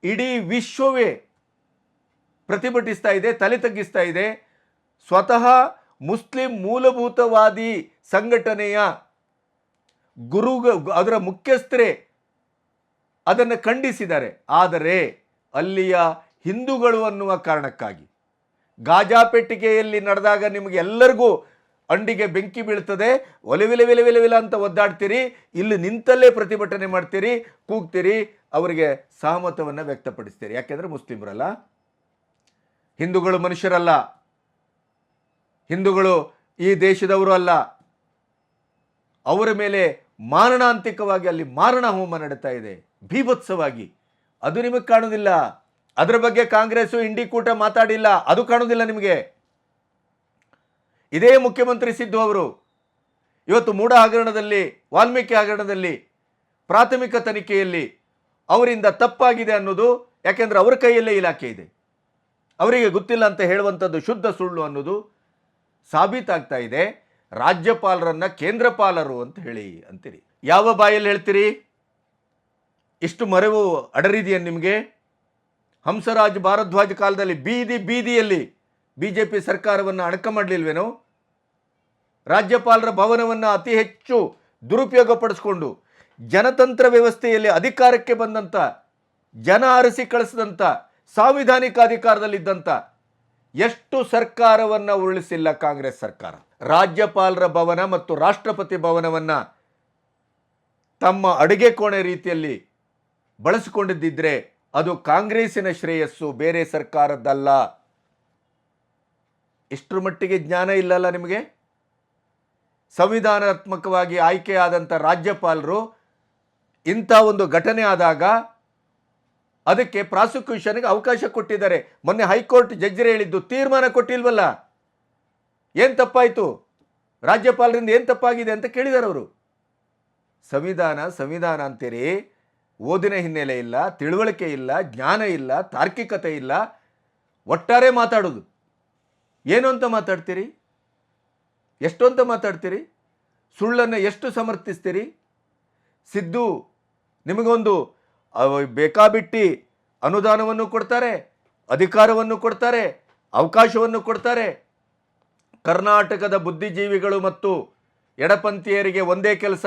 ಇಡೀ ವಿಶ್ವವೇ ಪ್ರತಿಭಟಿಸ್ತಾ ಇದೆ, ತಲೆ ತಗ್ಗಿಸ್ತಾ ಇದೆ. ಸ್ವತಃ ಮುಸ್ಲಿಂ ಮೂಲಭೂತವಾದಿ ಸಂಘಟನೆಯ ಅದರ ಮುಖ್ಯಸ್ಥರೇ ಅದನ್ನು ಖಂಡಿಸಿದ್ದಾರೆ. ಆದರೆ ಅಲ್ಲಿಯ ಹಿಂದೂಗಳು ಅನ್ನುವ ಕಾರಣಕ್ಕಾಗಿ ಗಾಜಾ ಪೆಟ್ಟಿಗೆಯಲ್ಲಿ ನಡೆದಾಗ ನಿಮಗೆ ಎಲ್ಲರಿಗೂ ಅಂಡಿಗೆ ಬೆಂಕಿ ಬೀಳ್ತದೆ, ಒಲೆವಿಲೆ ಅಂತ ಒದ್ದಾಡ್ತೀರಿ. ಇಲ್ಲಿ ನಿಂತಲ್ಲೇ ಪ್ರತಿಭಟನೆ ಮಾಡ್ತೀರಿ, ಕೂಗ್ತೀರಿ, ಅವರಿಗೆ ಸಹಮತವನ್ನು ವ್ಯಕ್ತಪಡಿಸ್ತೀರಿ. ಯಾಕೆಂದರೆ ಮುಸ್ಲಿಮರಲ್ಲ, ಹಿಂದೂಗಳು ಮನುಷ್ಯರಲ್ಲ, ಹಿಂದೂಗಳು ಈ ದೇಶದವರು ಅಲ್ಲ. ಅವರ ಮೇಲೆ ಮಾರಣಾಂತಿಕವಾಗಿ ಅಲ್ಲಿ ಮಾರಣ ಹೋಮ ನಡೀತಾ ಇದೆ, ಭೀಭತ್ಸವಾಗಿ. ಅದು ನಿಮಗೆ ಕಾಣುವುದಿಲ್ಲ. ಅದರ ಬಗ್ಗೆ ಕಾಂಗ್ರೆಸ್ಸು ಇಂಡಿ ಕೂಟ ಮಾತಾಡಿಲ್ಲ, ಅದು ಕಾಣುವುದಿಲ್ಲ ನಿಮಗೆ. ಇದೇ ಮುಖ್ಯಮಂತ್ರಿ ಸಿದ್ದು ಅವರು ಇವತ್ತು ಮೂಡ ಹಗರಣದಲ್ಲಿ, ವಾಲ್ಮೀಕಿ ಹಗರಣದಲ್ಲಿ ಪ್ರಾಥಮಿಕ ತನಿಖೆಯಲ್ಲಿ ಅವರಿಂದ ತಪ್ಪಾಗಿದೆ ಅನ್ನೋದು, ಯಾಕೆಂದ್ರೆ ಅವರ ಕೈಯಲ್ಲೇ ಇಲಾಖೆ ಇದೆ, ಅವರಿಗೆ ಗೊತ್ತಿಲ್ಲ ಅಂತ ಹೇಳುವಂಥದ್ದು ಶುದ್ಧ ಸುಳ್ಳು ಅನ್ನೋದು ಸಾಬೀತಾಗ್ತಾ ಇದೆ. ರಾಜ್ಯಪಾಲರನ್ನ ಕೇಂದ್ರಪಾಲರು ಅಂತ ಅಂತೀರಿ. ಯಾವ ಬಾಯಲ್ಲಿ ಹೇಳ್ತೀರಿ? ಇಷ್ಟು ಮರೆವು ಅಡರಿದೆಯಾ ನಿಮಗೆ? ಹಂಸರಾಜ್ ಭಾರದ್ವಾಜ್ ಕಾಲದಲ್ಲಿ ಬೀದಿಯಲ್ಲಿ ಬಿಜೆಪಿ ಸರ್ಕಾರವನ್ನು ಅಡಕ ಮಾಡಲಿಲ್ವೇನೋ? ರಾಜ್ಯಪಾಲರ ಭವನವನ್ನು ಅತಿ ಹೆಚ್ಚು ದುರುಪಯೋಗ ಪಡಿಸ್ಕೊಂಡು ಜನತಂತ್ರ ವ್ಯವಸ್ಥೆಯಲ್ಲಿ ಅಧಿಕಾರಕ್ಕೆ ಬಂದಂಥ, ಜನ ಆರಿಸಿ ಕಳಿಸಿದಂಥ, ಸಾಂವಿಧಾನಿಕ ಅಧಿಕಾರದಲ್ಲಿದ್ದಂಥ ಎಷ್ಟು ಸರ್ಕಾರವನ್ನು ಉರುಳಿಸಿಲ್ಲ ಕಾಂಗ್ರೆಸ್ ಸರ್ಕಾರ. ರಾಜ್ಯಪಾಲರ ಭವನ ಮತ್ತು ರಾಷ್ಟ್ರಪತಿ ಭವನವನ್ನು ತಮ್ಮ ಅಡುಗೆ ಕೋಣೆ ರೀತಿಯಲ್ಲಿ ಬಳಸಿಕೊಂಡಿದ್ದಿದ್ರೆ ಅದು ಕಾಂಗ್ರೆಸ್ಸಿನ ಶ್ರೇಯಸ್ಸು, ಬೇರೆ ಸರ್ಕಾರದ್ದಲ್ಲ. ಇಷ್ಟರ ಮಟ್ಟಿಗೆ ಜ್ಞಾನ ಇಲ್ಲಲ್ಲ ನಿಮಗೆ? ಸಂವಿಧಾನಾತ್ಮಕವಾಗಿ ಆಯ್ಕೆಯಾದಂಥ ರಾಜ್ಯಪಾಲರು ಇಂಥ ಒಂದು ಘಟನೆ ಆದಾಗ ಅದಕ್ಕೆ ಪ್ರಾಸಿಕ್ಯೂಷನ್ಗೆ ಅವಕಾಶ ಕೊಟ್ಟಿದ್ದಾರೆ. ಮೊನ್ನೆ ಹೈಕೋರ್ಟ್ ಜಡ್ಜರೇ ಹೇಳಿದ್ದು, ತೀರ್ಮಾನ ಕೊಟ್ಟಿಲ್ವಲ್ಲ, ಏನು ತಪ್ಪಾಯಿತು, ರಾಜ್ಯಪಾಲರಿಂದ ಏನು ತಪ್ಪಾಗಿದೆ ಅಂತ ಕೇಳಿದ್ದಾರೆ ಅವರು. ಸಂವಿಧಾನ ಅಂತೀರಿ, ಓದಿನ ಹಿನ್ನೆಲೆ ಇಲ್ಲ, ತಿಳುವಳಿಕೆ ಇಲ್ಲ, ಜ್ಞಾನ ಇಲ್ಲ, ತಾರ್ಕಿಕತೆ ಇಲ್ಲ, ಒಟ್ಟಾರೆ ಮಾತಾಡೋದು. ಏನು ಅಂತ ಮಾತಾಡ್ತೀರಿ? ಎಷ್ಟು ಅಂತ ಮಾತಾಡ್ತೀರಿ? ಸುಳ್ಳನ್ನು ಎಷ್ಟು ಸಮರ್ಥಿಸ್ತೀರಿ? ಸಿದ್ದು ನಿಮಗೊಂದು ಬೇಕಾಬಿಟ್ಟಿ ಅನುದಾನವನ್ನು ಕೊಡ್ತಾರೆ, ಅಧಿಕಾರವನ್ನು ಕೊಡ್ತಾರೆ, ಅವಕಾಶವನ್ನು ಕೊಡ್ತಾರೆ. ಕರ್ನಾಟಕದ ಬುದ್ಧಿಜೀವಿಗಳು ಮತ್ತು ಎಡಪಂಥೀಯರಿಗೆ ಒಂದೇ ಕೆಲಸ,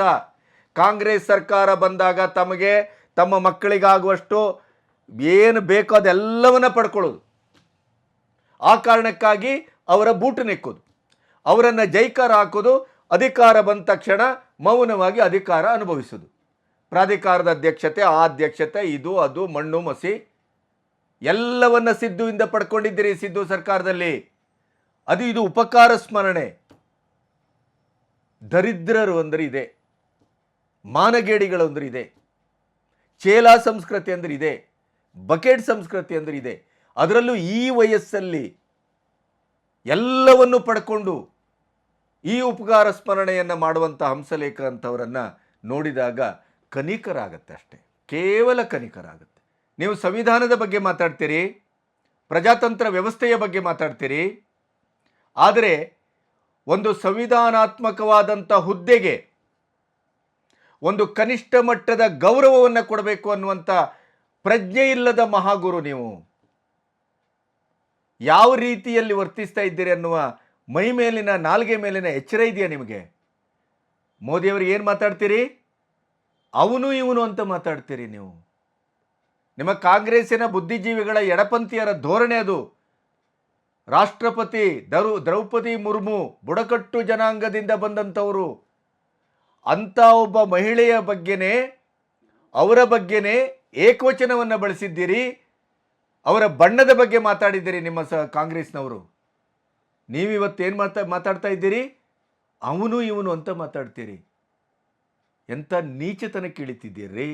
ಕಾಂಗ್ರೆಸ್ ಸರ್ಕಾರ ಬಂದಾಗ ತಮಗೆ ತಮ್ಮ ಮಕ್ಕಳಿಗಾಗುವಷ್ಟು ಏನು ಬೇಕೋ ಅದೆಲ್ಲವನ್ನ ಪಡ್ಕೊಳ್ಳೋದು. ಆ ಕಾರಣಕ್ಕಾಗಿ ಅವರ ಬೂಟು ನೆಕ್ಕೋದು, ಅವರನ್ನು ಜೈಕಾರ ಹಾಕೋದು, ಅಧಿಕಾರ ಬಂದ ತಕ್ಷಣ ಮೌನವಾಗಿ ಅಧಿಕಾರ ಅನುಭವಿಸೋದು. ಪ್ರಾಧಿಕಾರದ ಅಧ್ಯಕ್ಷತೆ, ಆ ಅಧ್ಯಕ್ಷತೆ, ಇದು ಅದು ಮಣ್ಣು ಮಸಿ ಎಲ್ಲವನ್ನ ಸಿದ್ದುವಿಂದ ಪಡ್ಕೊಂಡಿದ್ದೀರಿ. ಸಿದ್ದು ಸರ್ಕಾರದಲ್ಲಿ ಅದು ಇದು ಉಪಕಾರ ಸ್ಮರಣೆ. ದರಿದ್ರರು ಅಂದರೆ ಇದೆ, ಮಾನಗೇಡಿಗಳು ಅಂದರೆ ಇದೆ, ಚೇಲಾ ಸಂಸ್ಕೃತಿ ಅಂದರೆ ಇದೆ, ಬಕೆಟ್ ಸಂಸ್ಕೃತಿ ಅಂದರೆ ಇದೆ. ಅದರಲ್ಲೂ ಈ ವಯಸ್ಸಲ್ಲಿ ಎಲ್ಲವನ್ನು ಪಡ್ಕೊಂಡು ಈ ಉಪಕಾರ ಸ್ಮರಣೆಯನ್ನು ಮಾಡುವಂಥ ಹಂಸಲೇಖ ಅಂತವರನ್ನು ನೋಡಿದಾಗ ಕನಿಕರ ಆಗುತ್ತೆ, ಅಷ್ಟೇ, ಕೇವಲ ಕನಿಕರ ಆಗುತ್ತೆ. ನೀವು ಸಂವಿಧಾನದ ಬಗ್ಗೆ ಮಾತಾಡ್ತೀರಿ, ಪ್ರಜಾತಂತ್ರ ವ್ಯವಸ್ಥೆಯ ಬಗ್ಗೆ ಮಾತಾಡ್ತೀರಿ, ಆದರೆ ಒಂದು ಸಂವಿಧಾನಾತ್ಮಕವಾದಂಥ ಹುದ್ದೆಗೆ ಒಂದು ಕನಿಷ್ಠ ಮಟ್ಟದ ಗೌರವವನ್ನು ಕೊಡಬೇಕು ಅನ್ನುವಂಥ ಪ್ರಜ್ಞೆ ಇಲ್ಲದ ಮಹಾಗುರು ನೀವು. ಯಾವ ರೀತಿಯಲ್ಲಿ ವರ್ತಿಸ್ತಾ ಇದ್ದೀರಿ ಅನ್ನುವ ಮೈ ಮೇಲಿನ ನಾಲ್ಗೆ ಮೇಲಿನ ಎಚ್ಚರ ಇದೆಯಾ ನಿಮಗೆ? ಮೋದಿಯವ್ರಿಗೆ ಏನು ಮಾತಾಡ್ತೀರಿ? ಅವನು ಇವನು ಅಂತ ಮಾತಾಡ್ತೀರಿ ನೀವು. ನಿಮ್ಮ ಕಾಂಗ್ರೆಸ್ಸಿನ ಬುದ್ಧಿಜೀವಿಗಳ ಎಡಪಂಥೀಯರ ಧೋರಣೆ ಅದು. ರಾಷ್ಟ್ರಪತಿ ದ್ರೌಪದಿ ಮುರ್ಮು ಬುಡಕಟ್ಟು ಜನಾಂಗದಿಂದ ಬಂದಂಥವರು. ಅಂಥ ಒಬ್ಬ ಮಹಿಳೆಯ ಬಗ್ಗೆನೇ, ಅವರ ಬಗ್ಗೆನೇ ಏಕವಚನವನ್ನು ಬಳಸಿದ್ದೀರಿ. ಅವರ ಬಣ್ಣದ ಬಗ್ಗೆ ಮಾತಾಡಿದ್ದೀರಿ ನಿಮ್ಮ ಕಾಂಗ್ರೆಸ್ನವರು. ನೀವಿವತ್ತೇನು ಮಾತಾಡ್ತಾ ಇದ್ದೀರಿ? ಅವನು ಇವನು ಅಂತ ಮಾತಾಡ್ತೀರಿ. ಎಂಥ ನೀಚತನಕ್ಕೆ ಇಳಿತಿದ್ದೀರಿ?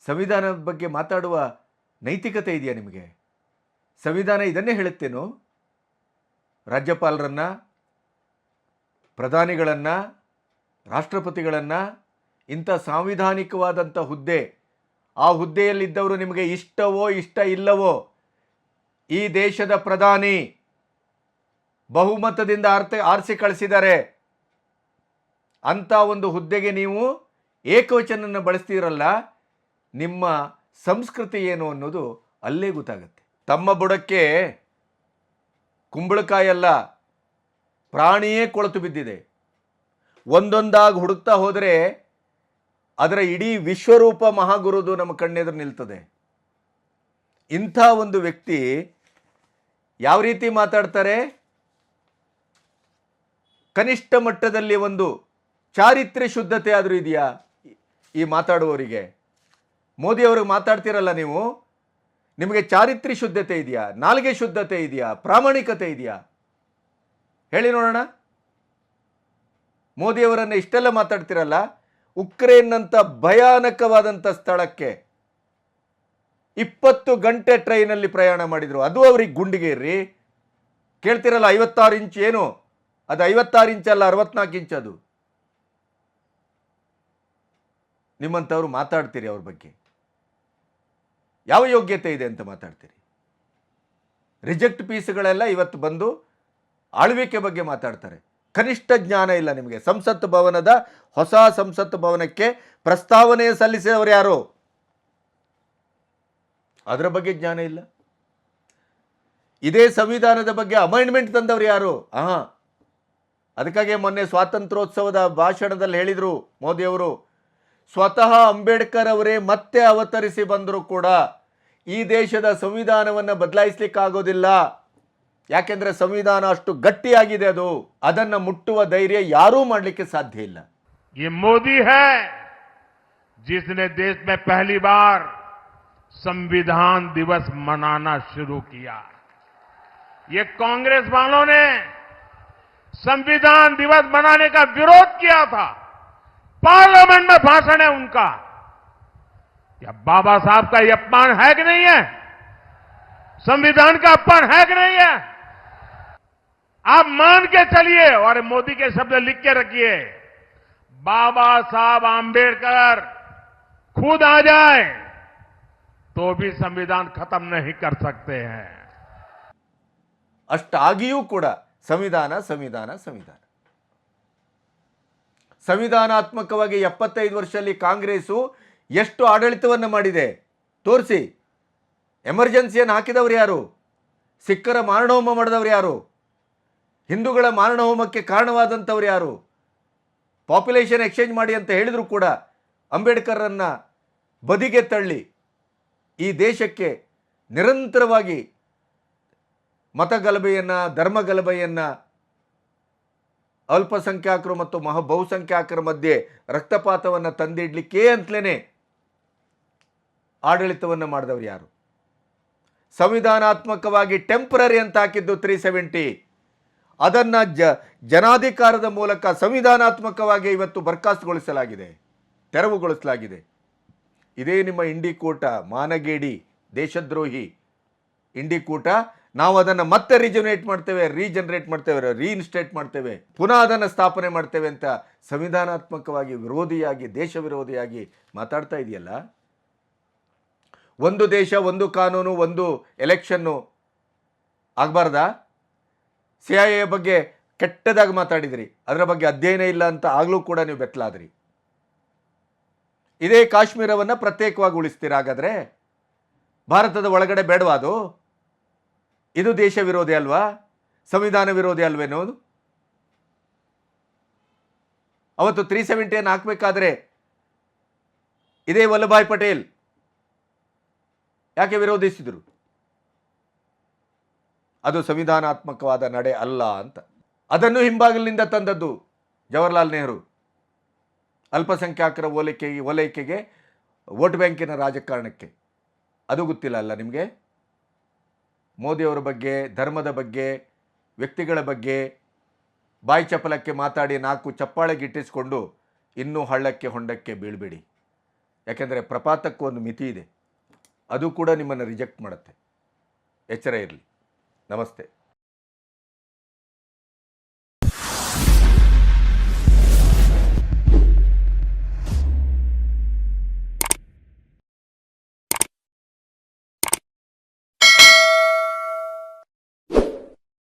ಸಂವಿಧಾನದ ಬಗ್ಗೆ ಮಾತಾಡುವ ನೈತಿಕತೆ ಇದೆಯಾ ನಿಮಗೆ? ಸಂವಿಧಾನ ಇದನ್ನೇ ಹೇಳುತ್ತೇನೋ? ರಾಜ್ಯಪಾಲರನ್ನು, ಪ್ರಧಾನಿಗಳನ್ನು, ರಾಷ್ಟ್ರಪತಿಗಳನ್ನು, ಇಂಥ ಸಾಂವಿಧಾನಿಕವಾದಂಥ ಹುದ್ದೆ, ಆ ಹುದ್ದೆಯಲ್ಲಿದ್ದವರು ನಿಮಗೆ ಇಷ್ಟವೋ ಇಷ್ಟ ಇಲ್ಲವೋ, ಈ ದೇಶದ ಪ್ರಧಾನಿ ಬಹುಮತದಿಂದ ಆರಿಸಿ ಕಳಿಸಿದ್ದಾರೆ. ಅಂಥ ಒಂದು ಹುದ್ದೆಗೆ ನೀವು ಏಕವಚನವನ್ನು ಬಳಸ್ತೀರಲ್ಲ, ನಿಮ್ಮ ಸಂಸ್ಕೃತಿ ಏನು ಅನ್ನೋದು ಅಲ್ಲೇ ಗೊತ್ತಾಗುತ್ತೆ. ತಮ್ಮ ಬುಡಕ್ಕೆ ಕುಂಬಳಕಾಯಲ್ಲ, ಪ್ರಾಣಿಯೇ ಕೊಳತು ಬಿದ್ದಿದೆ. ಒಂದೊಂದಾಗಿ ಹುಡುಕ್ತಾ ಹೋದರೆ ಅದರ ಇಡೀ ವಿಶ್ವರೂಪ ಮಹಾಗುರುದು ನಮ್ಮ ಕಣ್ಣೆದುರು ನಿಲ್ತದೆ. ಇಂಥ ಒಂದು ವ್ಯಕ್ತಿ ಯಾವ ರೀತಿ ಮಾತಾಡ್ತಾರೆ? ಕನಿಷ್ಠ ಮಟ್ಟದಲ್ಲಿ ಒಂದು ಚಾರಿತ್ರ್ಯ ಶುದ್ಧತೆ ಆದರೂ ಇದೆಯಾ ಈ ಮಾತಾಡುವವರಿಗೆ? ಮೋದಿಯವ್ರಿಗೆ ಮಾತಾಡ್ತಿರಲ್ಲ ನೀವು, ನಿಮಗೆ ಚಾರಿತ್ರ್ಯ ಶುದ್ಧತೆ ಇದೆಯಾ? ನಾಲಿಗೆ ಶುದ್ಧತೆ ಇದೆಯಾ? ಪ್ರಾಮಾಣಿಕತೆ ಇದೆಯಾ? ಹೇಳಿ ನೋಡೋಣ. ಮೋದಿಯವರನ್ನು ಇಷ್ಟೆಲ್ಲ ಮಾತಾಡ್ತಿರಲ್ಲ, ಉಕ್ರೇನ್ನಂಥ ಭಯಾನಕವಾದಂಥ ಸ್ಥಳಕ್ಕೆ 20 ಗಂಟೆ ಟ್ರೈನಲ್ಲಿ ಪ್ರಯಾಣ ಮಾಡಿದರು. ಅದು ಅವ್ರಿಗೆ ಗುಂಡಿಗೆ ಇರ್ರಿ. ಕೇಳ್ತಿರಲ್ಲ 56 ಇಂಚ್ ಏನು? ಅದು 56 ಇಂಚಲ್ಲ, 64 ಇಂಚ್ ಅದು. ನಿಮ್ಮಂಥವ್ರು ಮಾತಾಡ್ತೀರಿ ಅವ್ರ ಬಗ್ಗೆ. ಯಾವ ಯೋಗ್ಯತೆ ಇದೆ ಅಂತ ಮಾತಾಡ್ತೀರಿ? ರಿಜೆಕ್ಟ್ ಪೀಸ್ಗಳೆಲ್ಲ ಇವತ್ತು ಬಂದು ಆಳ್ವಿಕೆ ಬಗ್ಗೆ ಮಾತಾಡ್ತಾರೆ. ಕನಿಷ್ಠ ಜ್ಞಾನ ಇಲ್ಲ ನಿಮಗೆ. ಸಂಸತ್ ಭವನದ ಹೊಸ ಸಂಸತ್ ಭವನಕ್ಕೆ ಪ್ರಸ್ತಾವನೆ ಸಲ್ಲಿಸಿದವರು ಯಾರು? ಅದರ ಬಗ್ಗೆ ಜ್ಞಾನ ಇಲ್ಲ. ಇದೇ ಸಂವಿಧಾನದ ಬಗ್ಗೆ ಅಮೆಂಡ್ಮೆಂಟ್ ತಂದವರು ಯಾರು? ಅದಕ್ಕಾಗಿ ಮೊನ್ನೆ ಸ್ವಾತಂತ್ರ್ಯೋತ್ಸವದ ಭಾಷಣದಲ್ಲಿ ಹೇಳಿದರು ಮೋದಿಯವರು, ಸ್ವತಃ ಅಂಬೇಡ್ಕರ್ ಅವರೇ ಮತ್ತೆ ಅವತರಿಸಿ ಬಂದರೂ ಕೂಡ ಈ ದೇಶದ ಸಂವಿಧಾನವನ್ನು ಬದಲಾಯಿಸಲಿಕ್ಕಾಗೋದಿಲ್ಲ. ಯಾಕೆಂದರೆ ಸಂವಿಧಾನ ಅಷ್ಟು ಗಟ್ಟಿಯಾಗಿದೆ, ಅದನ್ನು ಮುಟ್ಟುವ ಧೈರ್ಯ ಯಾರೂ ಮಾಡಲಿಕ್ಕೆ ಸಾಧ್ಯ ಇಲ್ಲ. ये मोदी है जिसने देश में पहली बार संविधान दिवस मनाना शुरू किया. ये कांग्रेस वालों ने संविधान दिवस मनाने का विरोध किया था. पार्लियामेंट में भाषण है उनका. क्या बाबा साहब का ये अपमान है कि नहीं है? संविधान का अपमान है कि नहीं है? आप मान के चलिए और मोदी के शब्द लिख के रखिए. बाबा साहब आंबेडकर खुद आ जाए तो भी संविधान खत्म नहीं कर सकते हैं. ಅಷ್ಟಾಗಿಯೂ ಕೂಡ ಸಂವಿಧಾನ ಸಂವಿಧಾನ ಸಂವಿಧಾನ ಸಂವಿಧಾನಾತ್ಮಕವಾಗಿ 75 ವರ್ಷದಲ್ಲಿ ಕಾಂಗ್ರೆಸ್ಸು ಎಷ್ಟು ಆಡಳಿತವನ್ನು ಮಾಡಿದೆ ತೋರಿಸಿ. ಎಮರ್ಜೆನ್ಸಿಯನ್ನು ಹಾಕಿದವರು ಯಾರು? ಸಿಖ್ಖರ ಮಾರಣಹೋಮ ಮಾಡಿದವರು ಯಾರು? ಹಿಂದೂಗಳ ಮಾರಣಹೋಮಕ್ಕೆ ಕಾರಣವಾದಂಥವ್ರು ಯಾರು? ಪಾಪ್ಯುಲೇಷನ್ ಎಕ್ಸ್ಚೇಂಜ್ ಮಾಡಿ ಅಂತ ಹೇಳಿದ್ರು ಕೂಡ ಅಂಬೇಡ್ಕರನ್ನು ಬದಿಗೆ ತಳ್ಳಿ ಈ ದೇಶಕ್ಕೆ ನಿರಂತರವಾಗಿ ಮತಗಲಭೆಯನ್ನು, ಧರ್ಮಗಲಭೆಯನ್ನು, ಅಲ್ಪಸಂಖ್ಯಾತರು ಮತ್ತು ಬಹುಸಂಖ್ಯಾತರ ಮಧ್ಯೆ ರಕ್ತಪಾತವನ್ನು ತಂದಿಡಲಿಕ್ಕೆ ಅಂತಲೇ ಆಡಳಿತವನ್ನು ಮಾಡಿದವರು ಯಾರು? ಸಂವಿಧಾನಾತ್ಮಕವಾಗಿ ಟೆಂಪರರಿ ಅಂತ ಹಾಕಿದ್ದು 370, ಅದನ್ನು ಜನಾಧಿಕಾರದ ಮೂಲಕ ಸಂವಿಧಾನಾತ್ಮಕವಾಗಿ ಇವತ್ತು ಬರ್ಖಾಸ್ತುಗೊಳಿಸಲಾಗಿದೆ, ತೆರವುಗೊಳಿಸಲಾಗಿದೆ. ಇದೇ ನಿಮ್ಮ ಇಂಡಿಕೂಟ, ಮಾನಗೇಡಿ, ದೇಶದ್ರೋಹಿ ಇಂಡಿಕೂಟ. ನಾವು ಅದನ್ನು ಮತ್ತೆ ರೀಜನರೇಟ್ ಮಾಡ್ತೇವೆ, ರೀಇನ್ಸ್ಟೇಟ್ ಮಾಡ್ತೇವೆ, ಪುನಃ ಅದನ್ನು ಸ್ಥಾಪನೆ ಮಾಡ್ತೇವೆ ಅಂತ ಸಂವಿಧಾನಾತ್ಮಕವಾಗಿ ವಿರೋಧಿಯಾಗಿ, ದೇಶ ವಿರೋಧಿಯಾಗಿ ಮಾತಾಡ್ತಾ ಇದೆಯಲ್ಲ. ಒಂದು ದೇಶ, ಒಂದು ಕಾನೂನು, ಒಂದು ಎಲೆಕ್ಷನ್ನು ಆಗಬಾರ್ದಾ? CIA ಬಗ್ಗೆ ಕೆಟ್ಟದಾಗಿ ಮಾತಾಡಿದ್ರಿ, ಅದರ ಬಗ್ಗೆ ಅಧ್ಯಯನ ಇಲ್ಲ ಅಂತ ಆಗಲೂ ಕೂಡ ನೀವು ಬೆತ್ತಲಾದ್ರಿ. ಇದೇ ಕಾಶ್ಮೀರವನ್ನು ಪ್ರತ್ಯೇಕವಾಗಿ ಉಳಿಸ್ತೀರಾ? ಹಾಗಾದರೆ ಭಾರತದ ಒಳಗಡೆ ಬೇಡವಾ ಅದು? ಇದು ದೇಶ ವಿರೋಧಿ ಅಲ್ವಾ? ಸಂವಿಧಾನ ವಿರೋಧಿ ಅಲ್ವೇನೋ? ಅವತ್ತು 370 ಹಾಕಬೇಕಾದ್ರೆ ಇದೇ ವಲ್ಲಭಾಯ್ ಪಟೇಲ್ ಯಾಕೆ ವಿರೋಧಿಸಿದರು? ಅದು ಸಂವಿಧಾನಾತ್ಮಕವಾದ ನಡೆ ಅಲ್ಲ ಅಂತ. ಅದನ್ನು ಹಿಂಬಾಗಿಲಿನಿಂದ ತಂದದ್ದು ಜವಾಹರ್ಲಾಲ್ ನೆಹರು. ಅಲ್ಪಸಂಖ್ಯಾತರ ಓಲೈಕೆಗೆ ವೋಟ್ ಬ್ಯಾಂಕಿನ ರಾಜಕಾರಣಕ್ಕೆ. ಅದು ಗೊತ್ತಿಲ್ಲ ಅಲ್ಲ ನಿಮಗೆ? ಮೋದಿಯವರ ಬಗ್ಗೆ, ಧರ್ಮದ ಬಗ್ಗೆ, ವ್ಯಕ್ತಿಗಳ ಬಗ್ಗೆ ಬಾಯಿ ಚಪಲಕ್ಕೆ ಮಾತಾಡಿ 4 ಚಪ್ಪಾಳೆ ಗಿಟ್ಟಿಸಿಕೊಂಡು ಇನ್ನೂ ಹಳ್ಳಕ್ಕೆ ಹೊಂಡಕ್ಕೆ ಬೀಳಬೇಡಿ. ಯಾಕೆಂದರೆ ಪ್ರಪಾತಕ್ಕೂ ಒಂದು ಮಿತಿ ಇದೆ. ಅದು ಕೂಡ ನಿಮ್ಮನ್ನು ರಿಜೆಕ್ಟ್ ಮಾಡುತ್ತೆ. ಎಚ್ಚರ ಇರಲಿ. ನಮಸ್ತೆ.